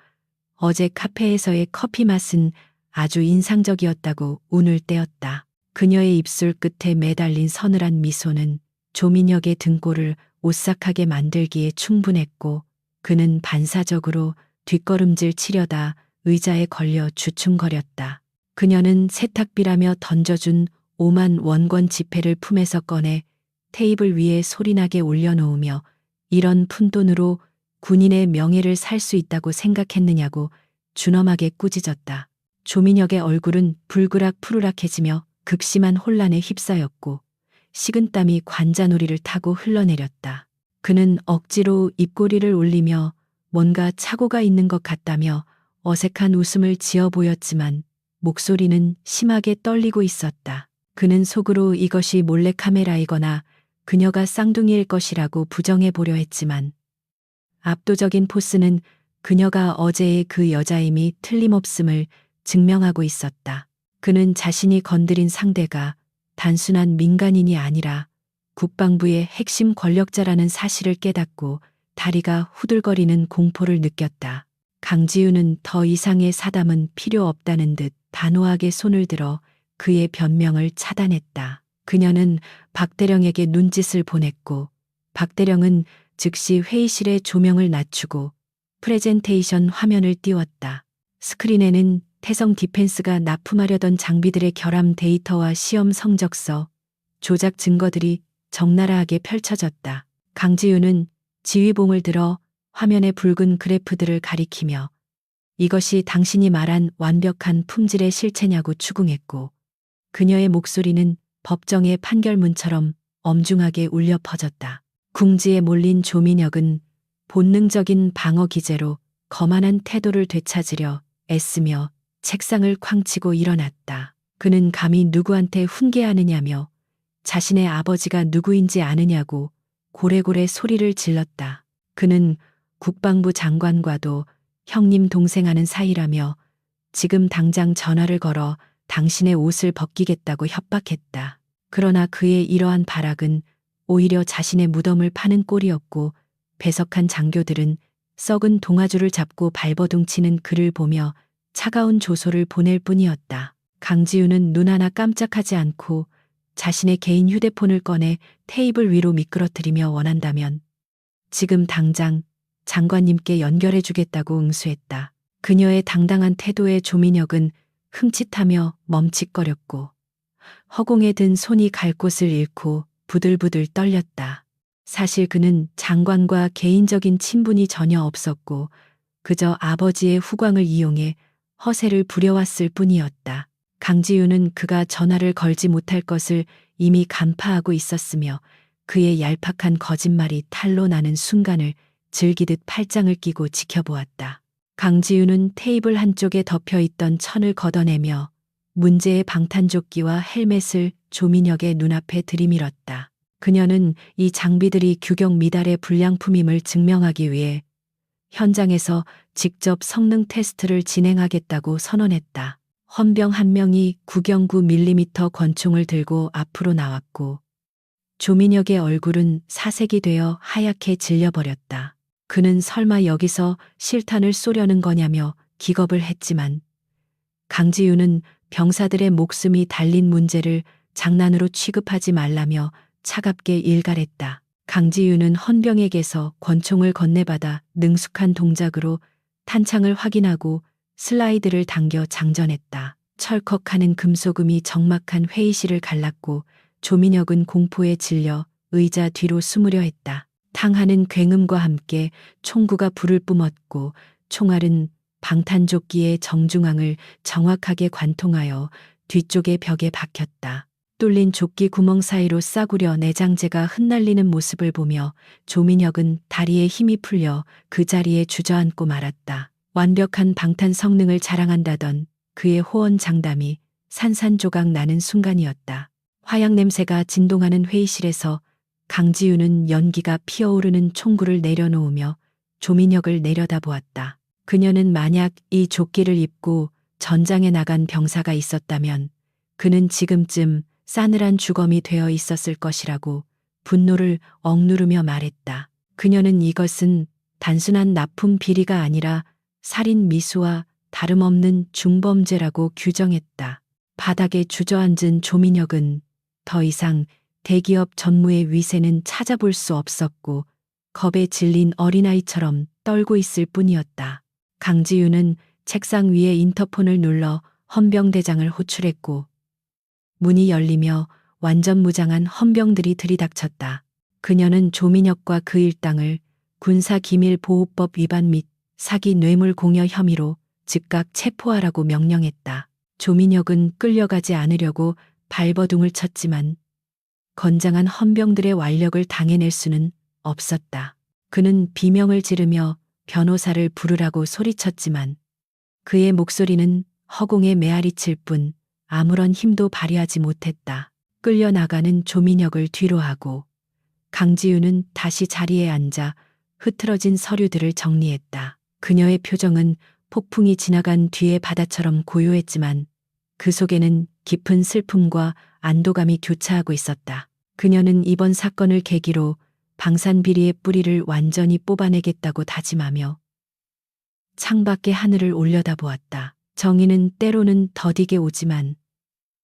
어제 카페에서의 커피 맛은 아주 인상적이었다고 운을 떼었다. 그녀의 입술 끝에 매달린 서늘한 미소는 조민혁의 등골을 오싹하게 만들기에 충분했고 그는 반사적으로 뒷걸음질 치려다 의자에 걸려 주춤거렸다. 그녀는 세탁비라며 던져준 5만 원권 지폐를 품에서 꺼내 테이블 위에 소리나게 올려놓으며 이런 푼돈으로 군인의 명예를 살 수 있다고 생각했느냐고 준엄하게 꾸짖었다. 조민혁의 얼굴은 불그락 푸르락해지며 극심한 혼란에 휩싸였고 식은땀이 관자놀이를 타고 흘러내렸다. 그는 억지로 입꼬리를 올리며 뭔가 착오가 있는 것 같다며 어색한 웃음을 지어 보였지만 목소리는 심하게 떨리고 있었다. 그는 속으로 이것이 몰래카메라이거나 그녀가 쌍둥이일 것이라고 부정해 보려 했지만 압도적인 포스는 그녀가 어제의 그 여자임이 틀림없음을 증명하고 있었다. 그는 자신이 건드린 상대가 단순한 민간인이 아니라 국방부의 핵심 권력자라는 사실을 깨닫고 다리가 후들거리는 공포를 느꼈다. 강지윤은 더 이상의 사담은 필요 없다는 듯 단호하게 손을 들어 그의 변명을 차단했다. 그녀는 박대령에게 눈짓을 보냈고 박대령은 즉시 회의실의 조명을 낮추고 프레젠테이션 화면을 띄웠다. 스크린에는 태성 디펜스가 납품하려던 장비들의 결함 데이터와 시험 성적서, 조작 증거들이 적나라하게 펼쳐졌다. 강지윤은 지휘봉을 들어 화면의 붉은 그래프들을 가리키며 이것이 당신이 말한 완벽한 품질의 실체냐고 추궁했고 그녀의 목소리는 법정의 판결문처럼 엄중하게 울려 퍼졌다. 궁지에 몰린 조민혁은 본능적인 방어 기제로 거만한 태도를 되찾으려 애쓰며 책상을 쾅치고 일어났다. 그는 감히 누구한테 훈계하느냐며 자신의 아버지가 누구인지 아느냐고 고래고래 소리를 질렀다. 그는 국방부 장관과도 형님 동생하는 사이라며 지금 당장 전화를 걸어 당신의 옷을 벗기겠다고 협박했다. 그러나 그의 이러한 발악은 오히려 자신의 무덤을 파는 꼴이었고 배석한 장교들은 썩은 동아줄을 잡고 발버둥치는 그를 보며 차가운 조소를 보낼 뿐이었다. 강지윤은 눈 하나 깜짝하지 않고 자신의 개인 휴대폰을 꺼내 테이블 위로 미끄러뜨리며 원한다면 지금 당장 장관님께 연결해 주겠다고 응수했다. 그녀의 당당한 태도에 조민혁은 흠칫하며 멈칫거렸고 허공에 든 손이 갈 곳을 잃고 부들부들 떨렸다. 사실 그는 장관과 개인적인 친분이 전혀 없었고 그저 아버지의 후광을 이용해 허세를 부려왔을 뿐이었다. 강지윤은 그가 전화를 걸지 못할 것을 이미 간파하고 있었으며 그의 얄팍한 거짓말이 탄로 나는 순간을 즐기듯 팔짱을 끼고 지켜보았다. 강지윤은 테이블 한쪽에 덮여 있던 천을 걷어내며 문제의 방탄조끼와 헬멧을 조민혁의 눈앞에 들이밀었다. 그녀는 이 장비들이 규격 미달의 불량품임을 증명하기 위해 현장에서 직접 성능 테스트를 진행하겠다고 선언했다. 헌병 한 명이 9.9mm 권총을 들고 앞으로 나왔고 조민혁의 얼굴은 사색이 되어 하얗게 질려버렸다. 그는 설마 여기서 실탄을 쏘려는 거냐며 기겁을 했지만 강지윤은 병사들의 목숨이 달린 문제를 장난으로 취급하지 말라며 차갑게 일갈했다. 강지윤은 헌병에게서 권총을 건네받아 능숙한 동작으로 탄창을 확인하고 슬라이드를 당겨 장전했다. 철컥하는 금속음이 적막한 회의실을 갈랐고 조민혁은 공포에 질려 의자 뒤로 숨으려 했다. 탕하는 굉음과 함께 총구가 불을 뿜었고 총알은 방탄조끼의 정중앙을 정확하게 관통하여 뒤쪽의 벽에 박혔다. 뚫린 조끼 구멍 사이로 싸구려 내장재가 흩날리는 모습을 보며 조민혁은 다리에 힘이 풀려 그 자리에 주저앉고 말았다. 완벽한 방탄 성능을 자랑한다던 그의 호언 장담이 산산조각 나는 순간이었다. 화약 냄새가 진동하는 회의실에서 강지윤은 연기가 피어오르는 총구를 내려놓으며 조민혁을 내려다보았다. 그녀는 만약 이 조끼를 입고 전장에 나간 병사가 있었다면 그는 지금쯤 싸늘한 주검이 되어 있었을 것이라고 분노를 억누르며 말했다. 그녀는 이것은 단순한 납품 비리가 아니라 살인 미수와 다름없는 중범죄라고 규정했다. 바닥에 주저앉은 조민혁은 더 이상 대기업 전무의 위세는 찾아볼 수 없었고 겁에 질린 어린아이처럼 떨고 있을 뿐이었다. 강지윤은 책상 위에 인터폰을 눌러 헌병대장을 호출했고 문이 열리며 완전 무장한 헌병들이 들이닥쳤다. 그녀는 조민혁과 그 일당을 군사기밀보호법 위반 및 사기 뇌물 공여 혐의로 즉각 체포하라고 명령했다. 조민혁은 끌려가지 않으려고 발버둥을 쳤지만 건장한 헌병들의 완력을 당해낼 수는 없었다. 그는 비명을 지르며 변호사를 부르라고 소리쳤지만 그의 목소리는 허공에 메아리칠 뿐 아무런 힘도 발휘하지 못했다. 끌려나가는 조민혁을 뒤로하고 강지윤은 다시 자리에 앉아 흐트러진 서류들을 정리했다. 그녀의 표정은 폭풍이 지나간 뒤의 바다처럼 고요했지만 그 속에는 깊은 슬픔과 안도감이 교차하고 있었다. 그녀는 이번 사건을 계기로 방산비리의 뿌리를 완전히 뽑아내겠다고 다짐하며 창밖의 하늘을 올려다보았다. 정의는 때로는 더디게 오지만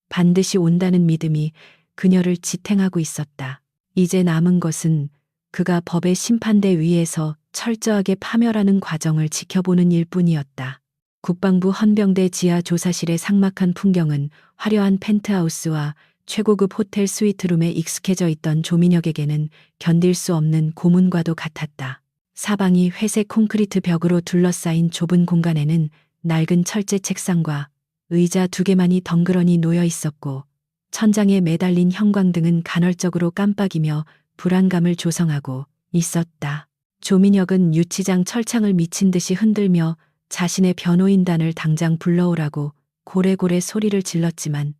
반드시 온다는 믿음이 그녀를 지탱하고 있었다. 이제 남은 것은 그가 법의 심판대 위에서 철저하게 파멸하는 과정을 지켜보는 일뿐이었다. 국방부 헌병대 지하 조사실의 삭막한 풍경은 화려한 펜트하우스와 최고급 호텔 스위트룸에 익숙해져 있던 조민혁에게는 견딜 수 없는 고문과도 같았다. 사방이 회색 콘크리트 벽으로 둘러싸인 좁은 공간에는 낡은 철제 책상과 의자 2개만이 덩그러니 놓여 있었고 천장에 매달린 형광등은 간헐적으로 깜빡이며 불안감을 조성하고 있었다. 조민혁은 유치장 철창을 미친 듯이 흔들며 자신의 변호인단을 당장 불러오라고 고래고래 소리를 질렀지만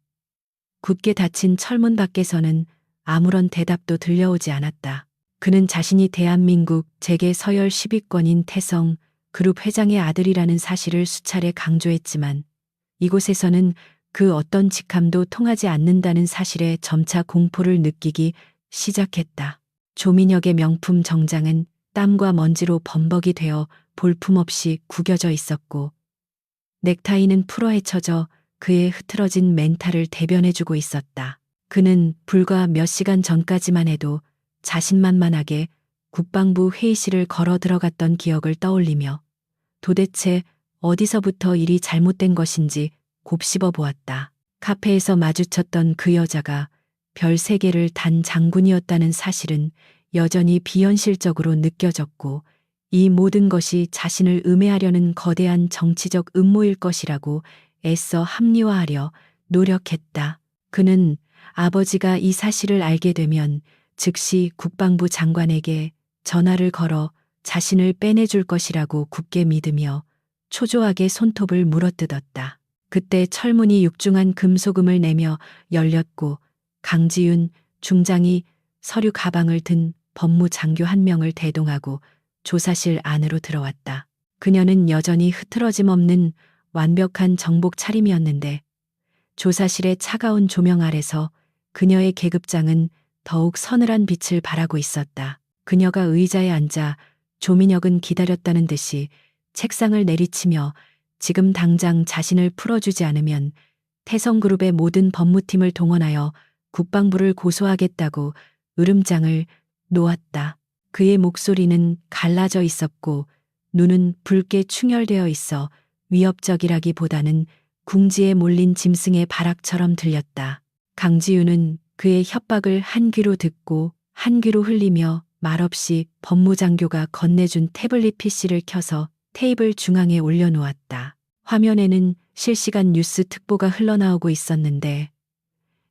굳게 닫힌 철문 밖에서는 아무런 대답도 들려오지 않았다. 그는 자신이 대한민국 재계 서열 10위권인 태성 그룹 회장의 아들이라는 사실을 수차례 강조했지만 이곳에서는 그 어떤 직함도 통하지 않는다는 사실에 점차 공포를 느끼기 시작했다. 조민혁의 명품 정장은 땀과 먼지로 범벅이 되어 볼품없이 구겨져 있었고 넥타이는 풀어헤쳐져 그의 흐트러진 멘탈을 대변해주고 있었다. 그는 불과 몇 시간 전까지만 해도 자신만만하게 국방부 회의실을 걸어 들어갔던 기억을 떠올리며 도대체 어디서부터 일이 잘못된 것인지 곱씹어 보았다. 카페에서 마주쳤던 그 여자가 별 3개를 단 장군이었다는 사실은 여전히 비현실적으로 느껴졌고 이 모든 것이 자신을 음해하려는 거대한 정치적 음모일 것이라고 애써 합리화하려 노력했다. 그는 아버지가 이 사실을 알게 되면 즉시 국방부 장관에게 전화를 걸어 자신을 빼내줄 것이라고 굳게 믿으며 초조하게 손톱을 물어뜯었다. 그때 철문이 육중한 금소금을 내며 열렸고 강지윤 중장이 서류 가방을 든 법무장교 한 명을 대동하고 조사실 안으로 들어왔다. 그녀는 여전히 흐트러짐 없는 완벽한 정복 차림이었는데 조사실의 차가운 조명 아래서 그녀의 계급장은 더욱 서늘한 빛을 발하고 있었다. 그녀가 의자에 앉아 조민혁은 기다렸다는 듯이 책상을 내리치며 지금 당장 자신을 풀어주지 않으면 태성그룹의 모든 법무팀을 동원하여 국방부를 고소하겠다고 으름장을 놓았다. 그의 목소리는 갈라져 있었고 눈은 붉게 충혈되어 있어 위협적이라기보다는 궁지에 몰린 짐승의 발악처럼 들렸다. 강지윤은 그의 협박을 한 귀로 듣고 한 귀로 흘리며 말없이 법무장교가 건네준 태블릿 PC를 켜서 테이블 중앙에 올려놓았다. 화면에는 실시간 뉴스 특보가 흘러나오고 있었는데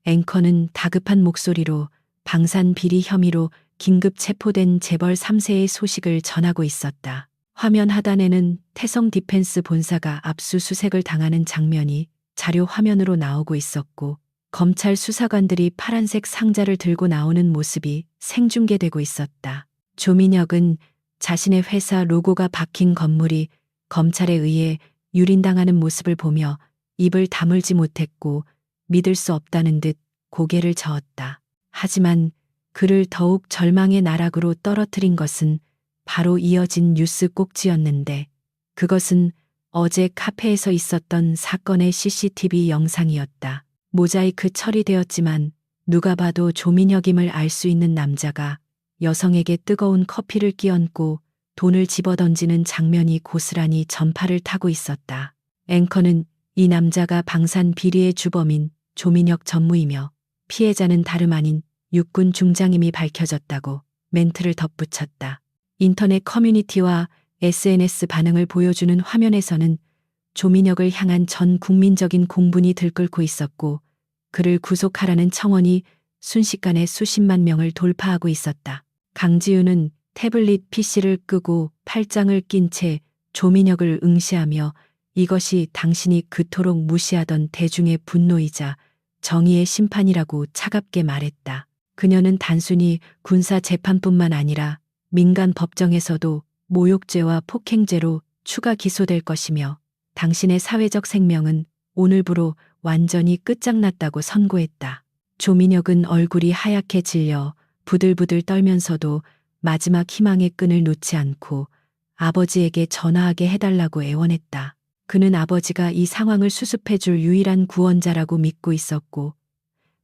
앵커는 다급한 목소리로 방산 비리 혐의로 긴급 체포된 재벌 3세의 소식을 전하고 있었다. 화면 하단에는 태성 디펜스 본사가 압수수색을 당하는 장면이 자료 화면으로 나오고 있었고 검찰 수사관들이 파란색 상자를 들고 나오는 모습이 생중계되고 있었다. 조민혁은 자신의 회사 로고가 박힌 건물이 검찰에 의해 유린당하는 모습을 보며 입을 다물지 못했고 믿을 수 없다는 듯 고개를 저었다. 하지만 그를 더욱 절망의 나락으로 떨어뜨린 것은 바로 이어진 뉴스 꼭지였는데 그것은 어제 카페에서 있었던 사건의 CCTV 영상이었다. 모자이크 처리되었지만 누가 봐도 조민혁임을 알 수 있는 남자가 여성에게 뜨거운 커피를 끼얹고 돈을 집어던지는 장면이 고스란히 전파를 타고 있었다. 앵커는 이 남자가 방산 비리의 주범인 조민혁 전무이며 피해자는 다름 아닌 육군 중장임이 밝혀졌다고 멘트를 덧붙였다. 인터넷 커뮤니티와 SNS 반응을 보여주는 화면에서는 조민혁을 향한 전 국민적인 공분이 들끓고 있었고 그를 구속하라는 청원이 순식간에 수십만 명을 돌파하고 있었다. 강지윤은 태블릿 PC를 끄고 팔짱을 낀 채 조민혁을 응시하며 이것이 당신이 그토록 무시하던 대중의 분노이자 정의의 심판이라고 차갑게 말했다. 그녀는 단순히 군사 재판뿐만 아니라 민간 법정에서도 모욕죄와 폭행죄로 추가 기소될 것이며 당신의 사회적 생명은 오늘부로 완전히 끝장났다고 선고했다. 조민혁은 얼굴이 하얗게 질려 부들부들 떨면서도 마지막 희망의 끈을 놓지 않고 아버지에게 전화하게 해달라고 애원했다. 그는 아버지가 이 상황을 수습해줄 유일한 구원자라고 믿고 있었고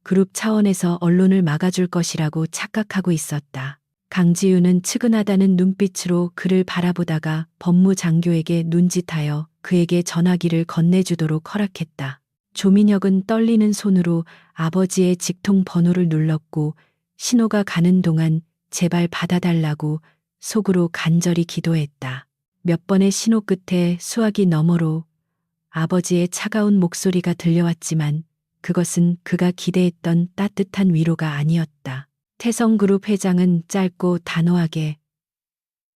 그룹 차원에서 언론을 막아줄 것이라고 착각하고 있었다. 강지윤은 측은하다는 눈빛으로 그를 바라보다가 법무장교에게 눈짓하여 그에게 전화기를 건네주도록 허락했다. 조민혁은 떨리는 손으로 아버지의 직통 번호를 눌렀고 신호가 가는 동안 제발 받아달라고 속으로 간절히 기도했다. 몇 번의 신호 끝에 수화기 너머로 아버지의 차가운 목소리가 들려왔지만 그것은 그가 기대했던 따뜻한 위로가 아니었다. 태성그룹 회장은 짧고 단호하게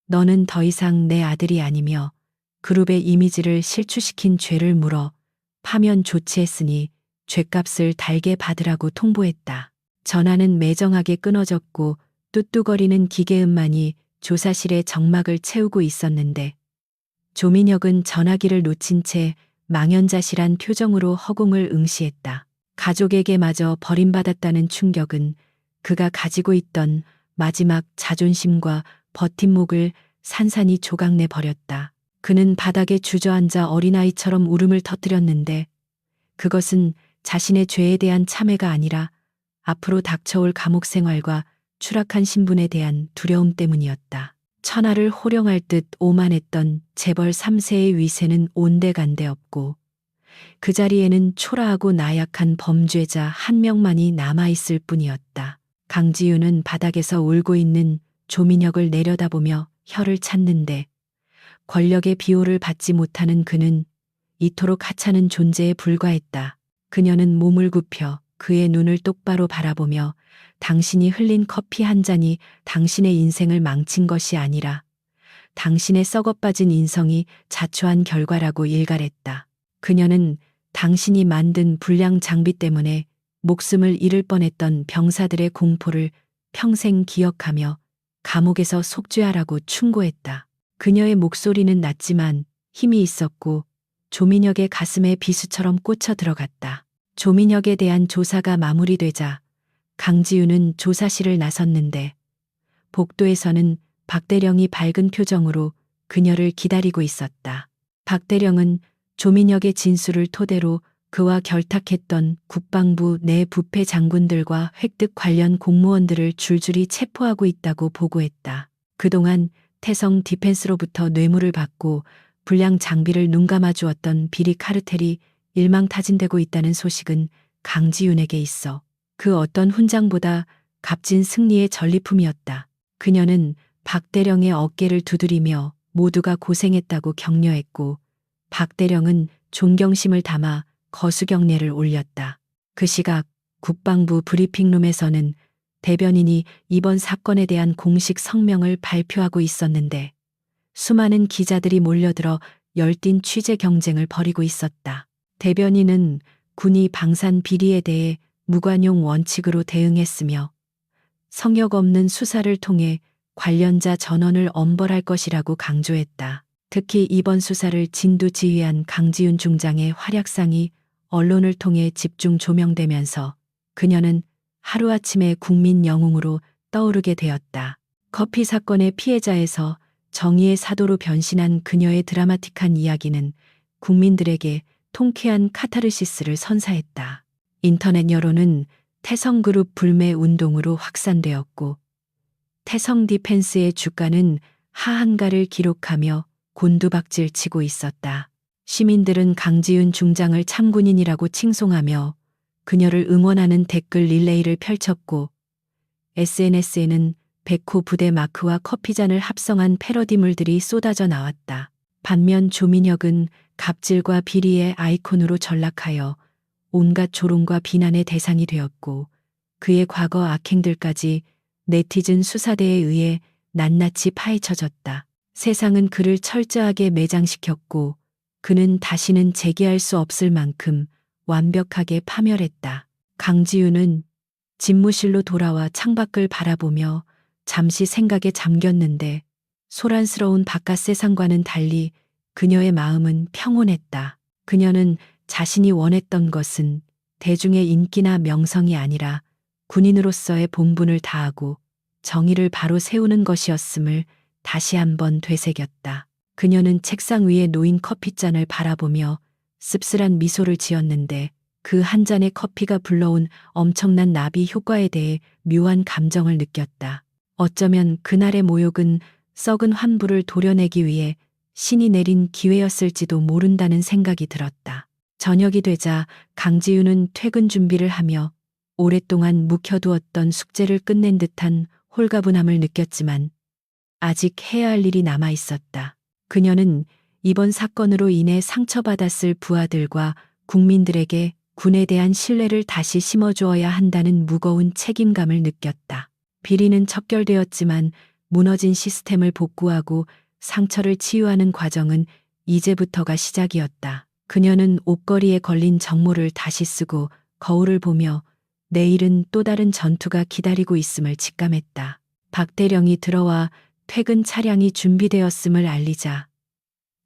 너는 더 이상 내 아들이 아니며 그룹의 이미지를 실추시킨 죄를 물어 파면 조치했으니 죗값을 달게 받으라고 통보했다. 전화는 매정하게 끊어졌고 뚜뚜거리는 기계음만이 조사실의 정막을 채우고 있었는데 조민혁은 전화기를 놓친 채 망연자실한 표정으로 허공을 응시했다. 가족에게마저 버림받았다는 충격은 그가 가지고 있던 마지막 자존심과 버팀목을 산산이 조각내 버렸다. 그는 바닥에 주저앉아 어린아이처럼 울음을 터뜨렸는데 그것은 자신의 죄에 대한 참회가 아니라 앞으로 닥쳐올 감옥 생활과 추락한 신분에 대한 두려움 때문이었다. 천하를 호령할 듯 오만했던 재벌 3세의 위세는 온데간데 없고 그 자리에는 초라하고 나약한 범죄자 한 명만이 남아있을 뿐이었다. 강지윤은 바닥에서 울고 있는 조민혁을 내려다보며 혀를 찾는데 권력의 비호를 받지 못하는 그는 이토록 하찮은 존재에 불과했다. 그녀는 몸을 굽혀 그의 눈을 똑바로 바라보며 당신이 흘린 커피 한 잔이 당신의 인생을 망친 것이 아니라 당신의 썩어빠진 인성이 자초한 결과라고 일갈했다. 그녀는 당신이 만든 불량 장비 때문에 목숨을 잃을 뻔했던 병사들의 공포를 평생 기억하며 감옥에서 속죄하라고 충고했다. 그녀의 목소리는 낮지만 힘이 있었고 조민혁의 가슴에 비수처럼 꽂혀 들어갔다. 조민혁에 대한 조사가 마무리되자 강지윤은 조사실을 나섰는데 복도에서는 박대령이 밝은 표정으로 그녀를 기다리고 있었다. 박대령은 조민혁의 진술을 토대로 그와 결탁했던 국방부 내 부패 장군들과 획득 관련 공무원들을 줄줄이 체포하고 있다고 보고했다. 그동안 태성 디펜스로부터 뇌물을 받고 불량 장비를 눈감아 주었던 비리 카르텔이 일망타진되고 있다는 소식은 강지윤에게 있어 그 어떤 훈장보다 값진 승리의 전리품이었다. 그녀는 박대령의 어깨를 두드리며 모두가 고생했다고 격려했고 박대령은 존경심을 담아 거수경례를 올렸다. 그 시각 국방부 브리핑룸에서는 대변인이 이번 사건에 대한 공식 성명을 발표하고 있었는데 수많은 기자들이 몰려들어 열띤 취재 경쟁을 벌이고 있었다. 대변인은 군이 방산 비리에 대해 무관용 원칙으로 대응했으며 성역 없는 수사를 통해 관련자 전원을 엄벌할 것이라고 강조했다. 특히 이번 수사를 진두지휘한 강지윤 중장의 활약상이 언론을 통해 집중 조명되면서 그녀는 하루아침에 국민 영웅으로 떠오르게 되었다. 커피 사건의 피해자에서 정의의 사도로 변신한 그녀의 드라마틱한 이야기는 국민들에게 통쾌한 카타르시스를 선사했다. 인터넷 여론은 태성그룹 불매 운동으로 확산되었고 태성 디펜스의 주가는 하한가를 기록하며 곤두박질치고 있었다. 시민들은 강지윤 중장을 참군인이라고 칭송하며 그녀를 응원하는 댓글 릴레이를 펼쳤고 SNS에는 백호 부대 마크와 커피잔을 합성한 패러디물들이 쏟아져 나왔다. 반면 조민혁은 갑질과 비리의 아이콘으로 전락하여 온갖 조롱과 비난의 대상이 되었고 그의 과거 악행들까지 네티즌 수사대에 의해 낱낱이 파헤쳐졌다. 세상은 그를 철저하게 매장시켰고 그는 다시는 재기할 수 없을 만큼 완벽하게 파멸했다. 강지윤은 집무실로 돌아와 창밖을 바라보며 잠시 생각에 잠겼는데 소란스러운 바깥 세상과는 달리 그녀의 마음은 평온했다. 그녀는 자신이 원했던 것은 대중의 인기나 명성이 아니라 군인으로서의 본분을 다하고 정의를 바로 세우는 것이었음을 다시 한번 되새겼다. 그녀는 책상 위에 놓인 커피잔을 바라보며 씁쓸한 미소를 지었는데 그 한 잔의 커피가 불러온 엄청난 나비 효과에 대해 묘한 감정을 느꼈다. 어쩌면 그날의 모욕은 썩은 환부를 도려내기 위해 신이 내린 기회였을지도 모른다는 생각이 들었다. 저녁이 되자 강지윤은 퇴근 준비를 하며 오랫동안 묵혀두었던 숙제를 끝낸 듯한 홀가분함을 느꼈지만 아직 해야 할 일이 남아 있었다. 그녀는 이번 사건으로 인해 상처받았을 부하들과 국민들에게 군에 대한 신뢰를 다시 심어주어야 한다는 무거운 책임감을 느꼈다. 비리는 척결되었지만 무너진 시스템을 복구하고 상처를 치유하는 과정은 이제부터가 시작이었다. 그녀는 옷걸이에 걸린 정모를 다시 쓰고 거울을 보며 내일은 또 다른 전투가 기다리고 있음을 직감했다. 박대령이 들어와 퇴근 차량이 준비되었음을 알리자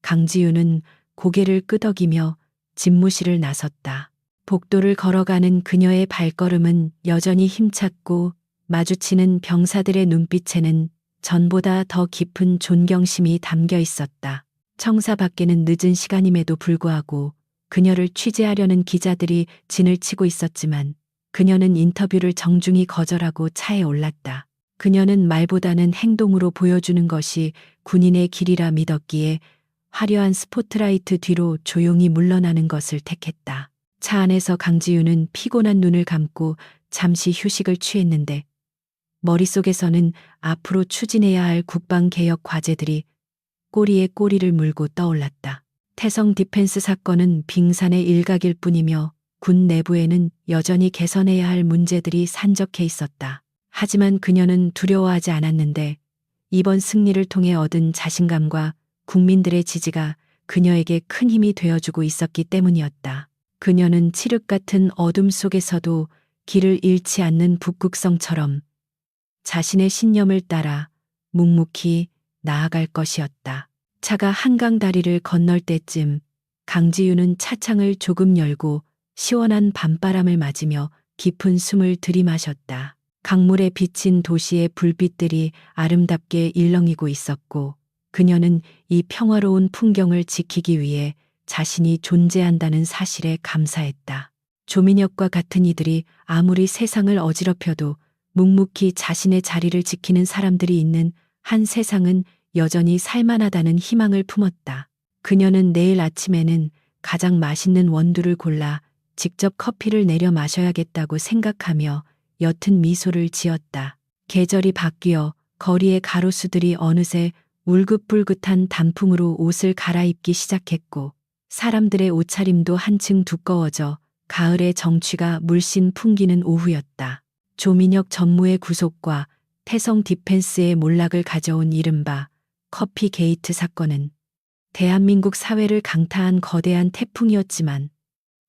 강지윤은 고개를 끄덕이며 집무실을 나섰다. 복도를 걸어가는 그녀의 발걸음은 여전히 힘찼고 마주치는 병사들의 눈빛에는 전보다 더 깊은 존경심이 담겨 있었다. 청사 밖에는 늦은 시간임에도 불구하고 그녀를 취재하려는 기자들이 진을 치고 있었지만 그녀는 인터뷰를 정중히 거절하고 차에 올랐다. 그녀는 말보다는 행동으로 보여주는 것이 군인의 길이라 믿었기에 화려한 스포트라이트 뒤로 조용히 물러나는 것을 택했다. 차 안에서 강지윤은 피곤한 눈을 감고 잠시 휴식을 취했는데 머릿속에서는 앞으로 추진해야 할 국방개혁 과제들이 꼬리에 꼬리를 물고 떠올랐다. 태성 디펜스 사건은 빙산의 일각일 뿐이며 군 내부에는 여전히 개선해야 할 문제들이 산적해 있었다. 하지만 그녀는 두려워하지 않았는데 이번 승리를 통해 얻은 자신감과 국민들의 지지가 그녀에게 큰 힘이 되어주고 있었기 때문이었다. 그녀는 칠흑 같은 어둠 속에서도 길을 잃지 않는 북극성처럼 자신의 신념을 따라 묵묵히 나아갈 것이었다. 차가 한강 다리를 건널 때쯤 강지윤은 차창을 조금 열고 시원한 밤바람을 맞으며 깊은 숨을 들이마셨다. 강물에 비친 도시의 불빛들이 아름답게 일렁이고 있었고 그녀는 이 평화로운 풍경을 지키기 위해 자신이 존재한다는 사실에 감사했다. 조민혁과 같은 이들이 아무리 세상을 어지럽혀도 묵묵히 자신의 자리를 지키는 사람들이 있는 한 세상은 여전히 살만하다는 희망을 품었다. 그녀는 내일 아침에는 가장 맛있는 원두를 골라 직접 커피를 내려 마셔야겠다고 생각하며 옅은 미소를 지었다. 계절이 바뀌어 거리의 가로수들이 어느새 울긋불긋한 단풍으로 옷을 갈아입기 시작했고 사람들의 옷차림도 한층 두꺼워져 가을의 정취가 물씬 풍기는 오후였다. 조민혁 전무의 구속과 태성 디펜스의 몰락을 가져온 이른바 커피 게이트 사건은 대한민국 사회를 강타한 거대한 태풍이었지만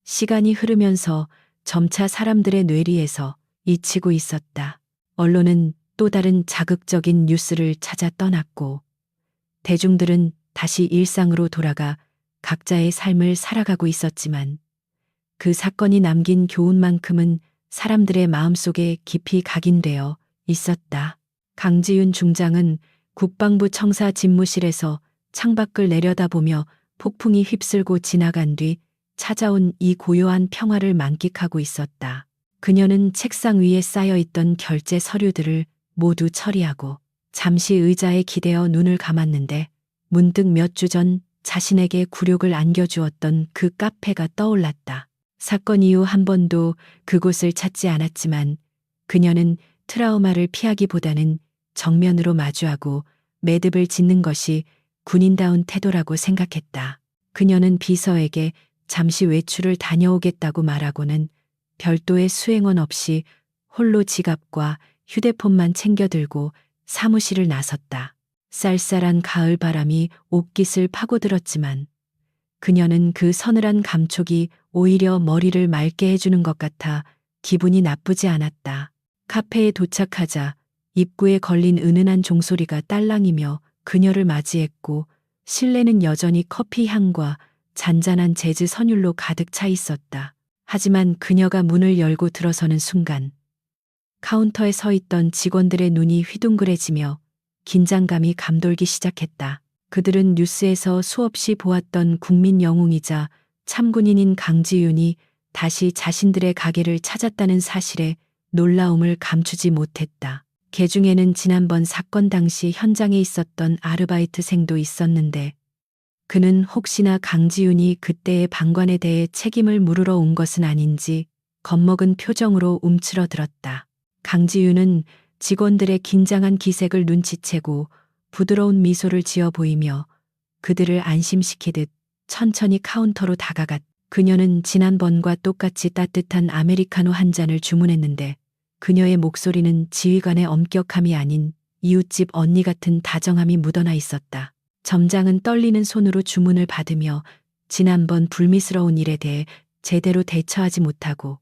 시간이 흐르면서 점차 사람들의 뇌리에서 잊히고 있었다. 언론은 또 다른 자극적인 뉴스를 찾아 떠났고 대중들은 다시 일상으로 돌아가 각자의 삶을 살아가고 있었지만 그 사건이 남긴 교훈만큼은 사람들의 마음속에 깊이 각인되어 있었다. 강지윤 중장은 국방부 청사 집무실에서 창밖을 내려다보며 폭풍이 휩쓸고 지나간 뒤 찾아온 이 고요한 평화를 만끽하고 있었다. 그녀는 책상 위에 쌓여있던 결제 서류들을 모두 처리하고 잠시 의자에 기대어 눈을 감았는데 문득 몇 주 전 자신에게 굴욕을 안겨주었던 그 카페가 떠올랐다. 사건 이후 한 번도 그곳을 찾지 않았지만 그녀는 트라우마를 피하기보다는 정면으로 마주하고 매듭을 짓는 것이 군인다운 태도라고 생각했다. 그녀는 비서에게 잠시 외출을 다녀오겠다고 말하고는 별도의 수행원 없이 홀로 지갑과 휴대폰만 챙겨 들고 사무실을 나섰다. 쌀쌀한 가을 바람이 옷깃을 파고들었지만 그녀는 그 서늘한 감촉이 오히려 머리를 맑게 해주는 것 같아 기분이 나쁘지 않았다. 카페에 도착하자 입구에 걸린 은은한 종소리가 딸랑이며 그녀를 맞이했고 실내는 여전히 커피 향과 잔잔한 재즈 선율로 가득 차 있었다. 하지만 그녀가 문을 열고 들어서는 순간 카운터에 서 있던 직원들의 눈이 휘둥그레지며 긴장감이 감돌기 시작했다. 그들은 뉴스에서 수없이 보았던 국민 영웅이자 참군인인 강지윤이 다시 자신들의 가게를 찾았다는 사실에 놀라움을 감추지 못했다. 개 중에는 지난번 사건 당시 현장에 있었던 아르바이트생도 있었는데 그는 혹시나 강지윤이 그때의 방관에 대해 책임을 물으러 온 것은 아닌지 겁먹은 표정으로 움츠러들었다. 강지윤은 직원들의 긴장한 기색을 눈치채고 부드러운 미소를 지어 보이며 그들을 안심시키듯 천천히 카운터로 다가갔. 그녀는 지난번과 똑같이 따뜻한 아메리카노 한 잔을 주문했는데 그녀의 목소리는 지휘관의 엄격함이 아닌 이웃집 언니 같은 다정함이 묻어나 있었다. 점장은 떨리는 손으로 주문을 받으며 지난번 불미스러운 일에 대해 제대로 대처하지 못하고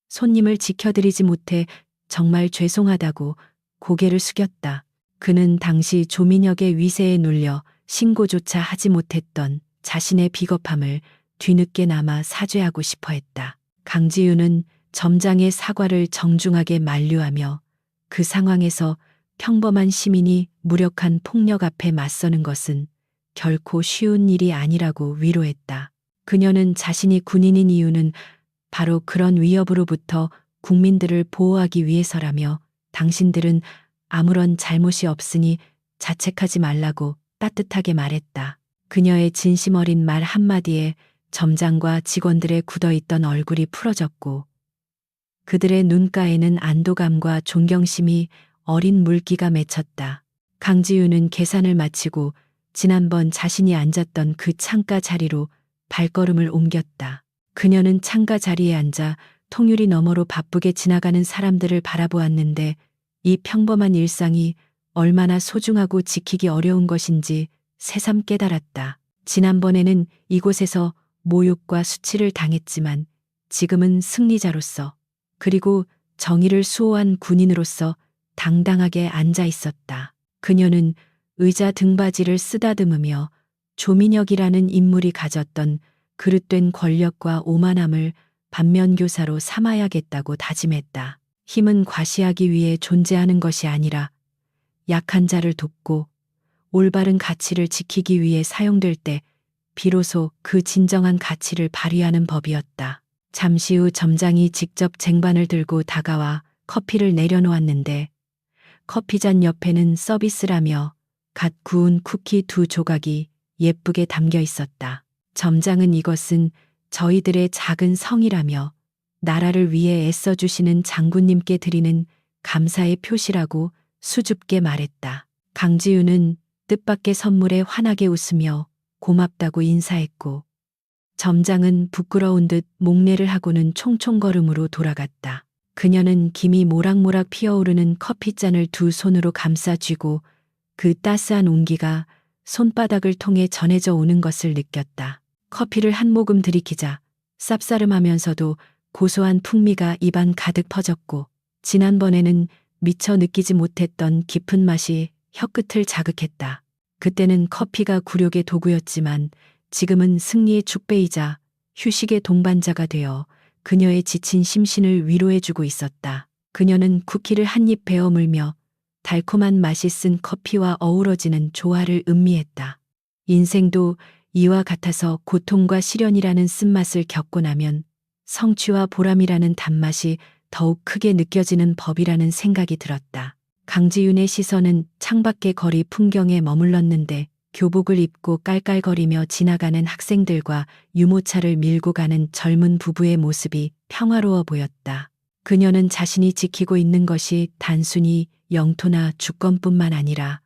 손님을 지켜드리지 못해 정말 죄송하다고 고개를 숙였다. 그는 당시 조민혁의 위세에 눌려 신고조차 하지 못했던 자신의 비겁함을 뒤늦게나마 사죄하고 싶어 했다. 강지윤은 점장의 사과를 정중하게 만류하며 그 상황에서 평범한 시민이 무력한 폭력 앞에 맞서는 것은 결코 쉬운 일이 아니라고 위로했다. 그녀는 자신이 군인인 이유는 바로 그런 위협으로부터 국민들을 보호하기 위해서라며 당신들은 아무런 잘못이 없으니 자책하지 말라고 따뜻하게 말했다. 그녀의 진심 어린 말 한마디에 점장과 직원들의 굳어있던 얼굴이 풀어졌고 그들의 눈가에는 안도감과 존경심이 어린 물기가 맺혔다. 강지윤은 계산을 마치고 지난번 자신이 앉았던 그 창가 자리로 발걸음을 옮겼다. 그녀는 창가 자리에 앉아 통유리 너머로 바쁘게 지나가는 사람들을 바라보았는데 이 평범한 일상이 얼마나 소중하고 지키기 어려운 것인지 새삼 깨달았다. 지난번에는 이곳에서 모욕과 수치를 당했지만 지금은 승리자로서 그리고 정의를 수호한 군인으로서 당당하게 앉아 있었다. 그녀는 의자 등받이를 쓰다듬으며 조민혁이라는 인물이 가졌던 그릇된 권력과 오만함을 반면교사로 삼아야겠다고 다짐했다. 힘은 과시하기 위해 존재하는 것이 아니라 약한 자를 돕고 올바른 가치를 지키기 위해 사용될 때 비로소 그 진정한 가치를 발휘하는 법이었다. 잠시 후 점장이 직접 쟁반을 들고 다가와 커피를 내려놓았는데 커피잔 옆에는 서비스라며 갓 구운 쿠키 2조각이 예쁘게 담겨 있었다. 점장은 이것은 저희들의 작은 성이라며 나라를 위해 애써주시는 장군님께 드리는 감사의 표시라고 수줍게 말했다. 강지윤은 뜻밖의 선물에 환하게 웃으며 고맙다고 인사했고 점장은 부끄러운 듯 목례를 하고는 총총걸음으로 돌아갔다. 그녀는 김이 모락모락 피어오르는 커피잔을 두 손으로 감싸 쥐고 그 따스한 온기가 손바닥을 통해 전해져 오는 것을 느꼈다. 커피를 한 모금 들이키자 쌉싸름하면서도 고소한 풍미가 입안 가득 퍼졌고 지난번에는 미처 느끼지 못했던 깊은 맛이 혀끝을 자극했다. 그때는 커피가 굴욕의 도구였지만 지금은 승리의 축배이자 휴식의 동반자가 되어 그녀의 지친 심신을 위로해주고 있었다. 그녀는 쿠키를 한 입 베어 물며 달콤한 맛이 쓴 커피와 어우러지는 조화를 음미했다. 인생도 이와 같아서 고통과 시련이라는 쓴맛을 겪고 나면 성취와 보람이라는 단맛이 더욱 크게 느껴지는 법이라는 생각이 들었다. 강지윤의 시선은 창밖의 거리 풍경에 머물렀는데 교복을 입고 깔깔거리며 지나가는 학생들과 유모차를 밀고 가는 젊은 부부의 모습이 평화로워 보였다. 그녀는 자신이 지키고 있는 것이 단순히 영토나 주권뿐만 아니라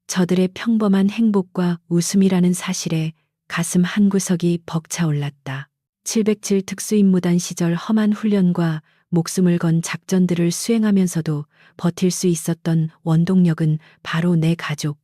저들의 평범한 행복과 웃음이라는 사실에 가슴 한구석이 벅차올랐다. 707 특수임무단 시절 험한 훈련과 목숨을 건 작전들을 수행하면서도 버틸 수 있었던 원동력은 바로 내 가족,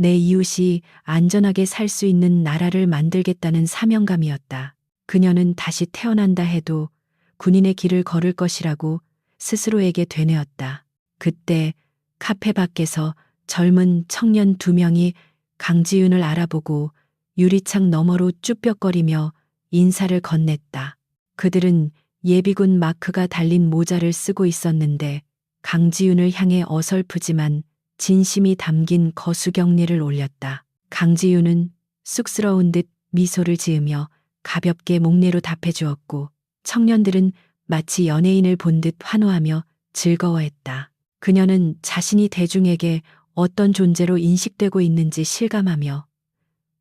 내 이웃이 안전하게 살 수 있는 나라를 만들겠다는 사명감이었다. 그녀는 다시 태어난다 해도 군인의 길을 걸을 것이라고 스스로에게 되뇌었다. 그때 카페 밖에서 젊은 청년 2명이 강지윤을 알아보고 유리창 너머로 쭈뼛거리며 인사를 건넸다. 그들은 예비군 마크가 달린 모자를 쓰고 있었는데 강지윤을 향해 어설프지만 진심이 담긴 거수경례를 올렸다. 강지윤은 쑥스러운 듯 미소를 지으며 가볍게 목례로 답해 주었고 청년들은 마치 연예인을 본 듯 환호하며 즐거워했다. 그녀는 자신이 대중에게 어떤 존재로 인식되고 있는지 실감하며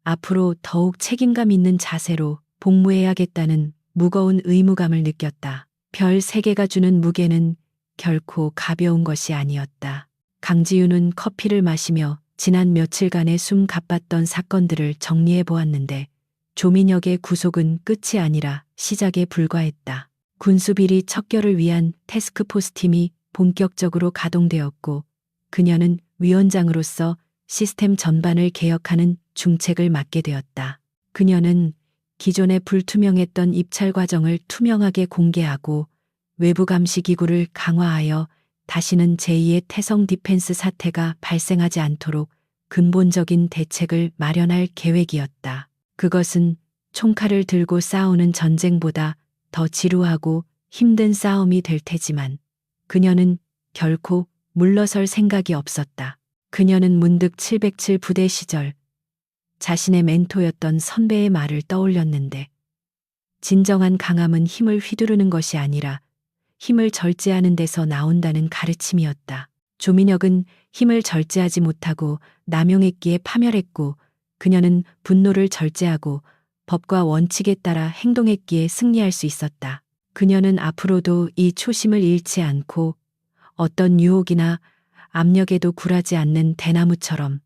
앞으로 더욱 책임감 있는 자세로 복무해야겠다는 무거운 의무감을 느꼈다. 별 3개가 주는 무게는 결코 가벼운 것이 아니었다. 강지윤은 커피를 마시며 지난 며칠간의 숨 가빴던 사건들을 정리해 보았는데 조민혁의 구속은 끝이 아니라 시작에 불과했다. 군수비리 척결을 위한 태스크포스 팀이 본격적으로 가동되었고 그녀는 위원장으로서 시스템 전반을 개혁하는 중책을 맡게 되었다. 그녀는 기존의 불투명했던 입찰 과정을 투명하게 공개하고 외부 감시 기구를 강화하여 다시는 제2의 태성 디펜스 사태가 발생하지 않도록 근본적인 대책을 마련할 계획이었다. 그것은 총칼을 들고 싸우는 전쟁보다 더 지루하고 힘든 싸움이 될 테지만 그녀는 결코 물러설 생각이 없었다. 그녀는 문득 707 부대 시절 자신의 멘토였던 선배의 말을 떠올렸는데 진정한 강함은 힘을 휘두르는 것이 아니라 힘을 절제하는 데서 나온다는 가르침이었다. 조민혁은 힘을 절제하지 못하고 남용했기에 파멸했고 그녀는 분노를 절제하고 법과 원칙에 따라 행동했기에 승리할 수 있었다. 그녀는 앞으로도 이 초심을 잃지 않고 어떤 유혹이나 압력에도 굴하지 않는 대나무처럼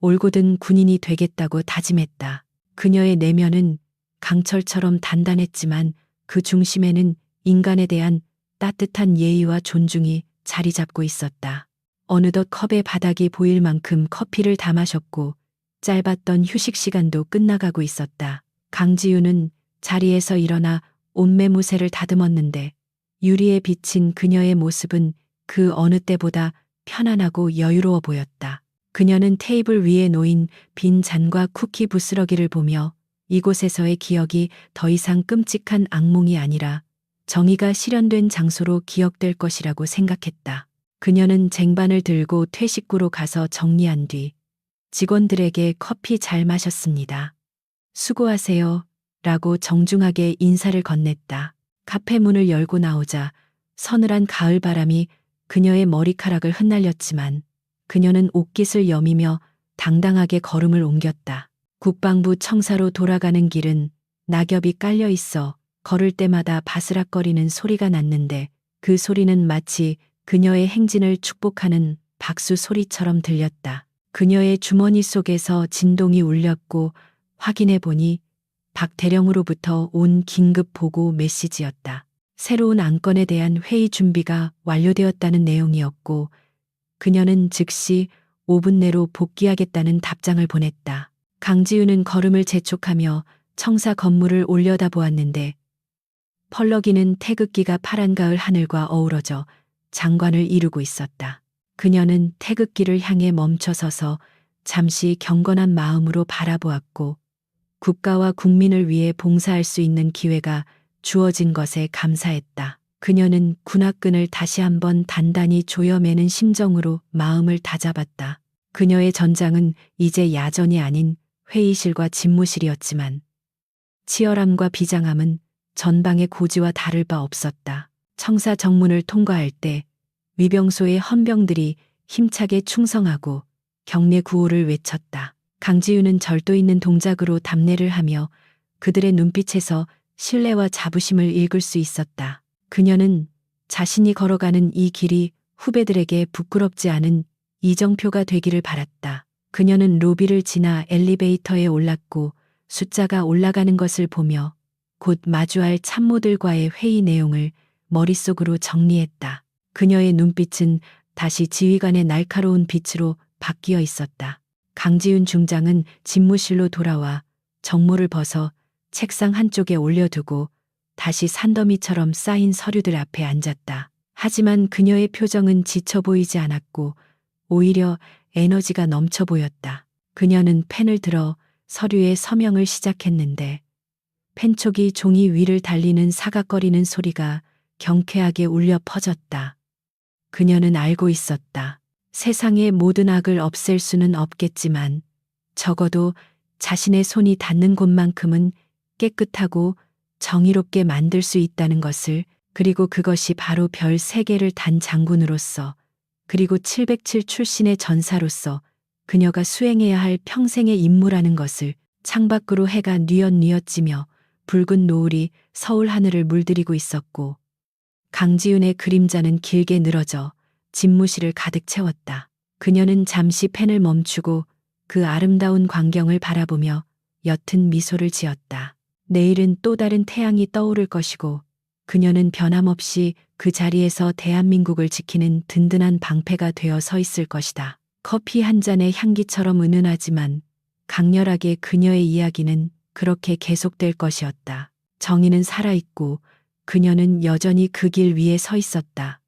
올곧은 군인이 되겠다고 다짐했다. 그녀의 내면은 강철처럼 단단했지만 그 중심에는 인간에 대한 따뜻한 예의와 존중이 자리 잡고 있었다. 어느덧 컵의 바닥이 보일 만큼 커피를 다 마셨고 짧았던 휴식 시간도 끝나가고 있었다. 강지우는 자리에서 일어나 옷매무새를 다듬었는데 유리에 비친 그녀의 모습은 그 어느 때보다 편안하고 여유로워 보였다. 그녀는 테이블 위에 놓인 빈 잔과 쿠키 부스러기를 보며 이곳에서의 기억이 더 이상 끔찍한 악몽이 아니라 정의가 실현된 장소로 기억될 것이라고 생각했다. 그녀는 쟁반을 들고 퇴식구로 가서 정리한 뒤 직원들에게 커피 잘 마셨습니다. 수고하세요. 라고 정중하게 인사를 건넸다. 카페 문을 열고 나오자 서늘한 가을 바람이 그녀의 머리카락을 흩날렸지만 그녀는 옷깃을 여미며 당당하게 걸음을 옮겼다. 국방부 청사로 돌아가는 길은 낙엽이 깔려 있어 걸을 때마다 바스락거리는 소리가 났는데 그 소리는 마치 그녀의 행진을 축복하는 박수 소리처럼 들렸다. 그녀의 주머니 속에서 진동이 울렸고 확인해 보니 박 대령으로부터 온 긴급 보고 메시지였다. 새로운 안건에 대한 회의 준비가 완료되었다는 내용이었고 그녀는 즉시 5분 내로 복귀하겠다는 답장을 보냈다. 강지우는 걸음을 재촉하며 청사 건물을 올려다보았는데 펄럭이는 태극기가 파란 가을 하늘과 어우러져 장관을 이루고 있었다. 그녀는 태극기를 향해 멈춰서서 잠시 경건한 마음으로 바라보았고 국가와 국민을 위해 봉사할 수 있는 기회가 주어진 것에 감사했다. 그녀는 군화끈을 다시 한번 단단히 조여매는 심정으로 마음을 다잡았다. 그녀의 전장은 이제 야전이 아닌 회의실과 집무실이었지만 치열함과 비장함은 전방의 고지와 다를 바 없었다. 청사 정문을 통과할 때 위병소의 헌병들이 힘차게 충성하고 경례 구호를 외쳤다. 강지우는 절도 있는 동작으로 답례를 하며 그들의 눈빛에서 신뢰와 자부심을 읽을 수 있었다. 그녀는 자신이 걸어가는 이 길이 후배들에게 부끄럽지 않은 이정표가 되기를 바랐다. 그녀는 로비를 지나 엘리베이터에 올랐고 숫자가 올라가는 것을 보며 곧 마주할 참모들과의 회의 내용을 머릿속으로 정리했다. 그녀의 눈빛은 다시 지휘관의 날카로운 빛으로 바뀌어 있었다. 강지훈 중장은 집무실로 돌아와 정모를 벗어 책상 한쪽에 올려두고 다시 산더미처럼 쌓인 서류들 앞에 앉았다. 하지만 그녀의 표정은 지쳐 보이지 않았고 오히려 에너지가 넘쳐 보였다. 그녀는 펜을 들어 서류에 서명을 시작했는데 펜촉이 종이 위를 달리는 사각거리는 소리가 경쾌하게 울려 퍼졌다. 그녀는 알고 있었다. 세상의 모든 악을 없앨 수는 없겠지만 적어도 자신의 손이 닿는 곳만큼은 깨끗하고 정의롭게 만들 수 있다는 것을, 그리고 그것이 바로 별 3개를 단 장군으로서 그리고 707 출신의 전사로서 그녀가 수행해야 할 평생의 임무라는 것을. 창밖으로 해가 뉘엿뉘엿 지며 붉은 노을이 서울 하늘을 물들이고 있었고 강지훈의 그림자는 길게 늘어져 집무실을 가득 채웠다. 그녀는 잠시 펜을 멈추고 그 아름다운 광경을 바라보며 옅은 미소를 지었다. 내일은 또 다른 태양이 떠오를 것이고 그녀는 변함없이 그 자리에서 대한민국을 지키는 든든한 방패가 되어 서 있을 것이다. 커피 한 잔의 향기처럼 은은하지만 강렬하게 그녀의 이야기는 그렇게 계속될 것이었다. 정의는 살아있고 그녀는 여전히 그 길 위에 서 있었다.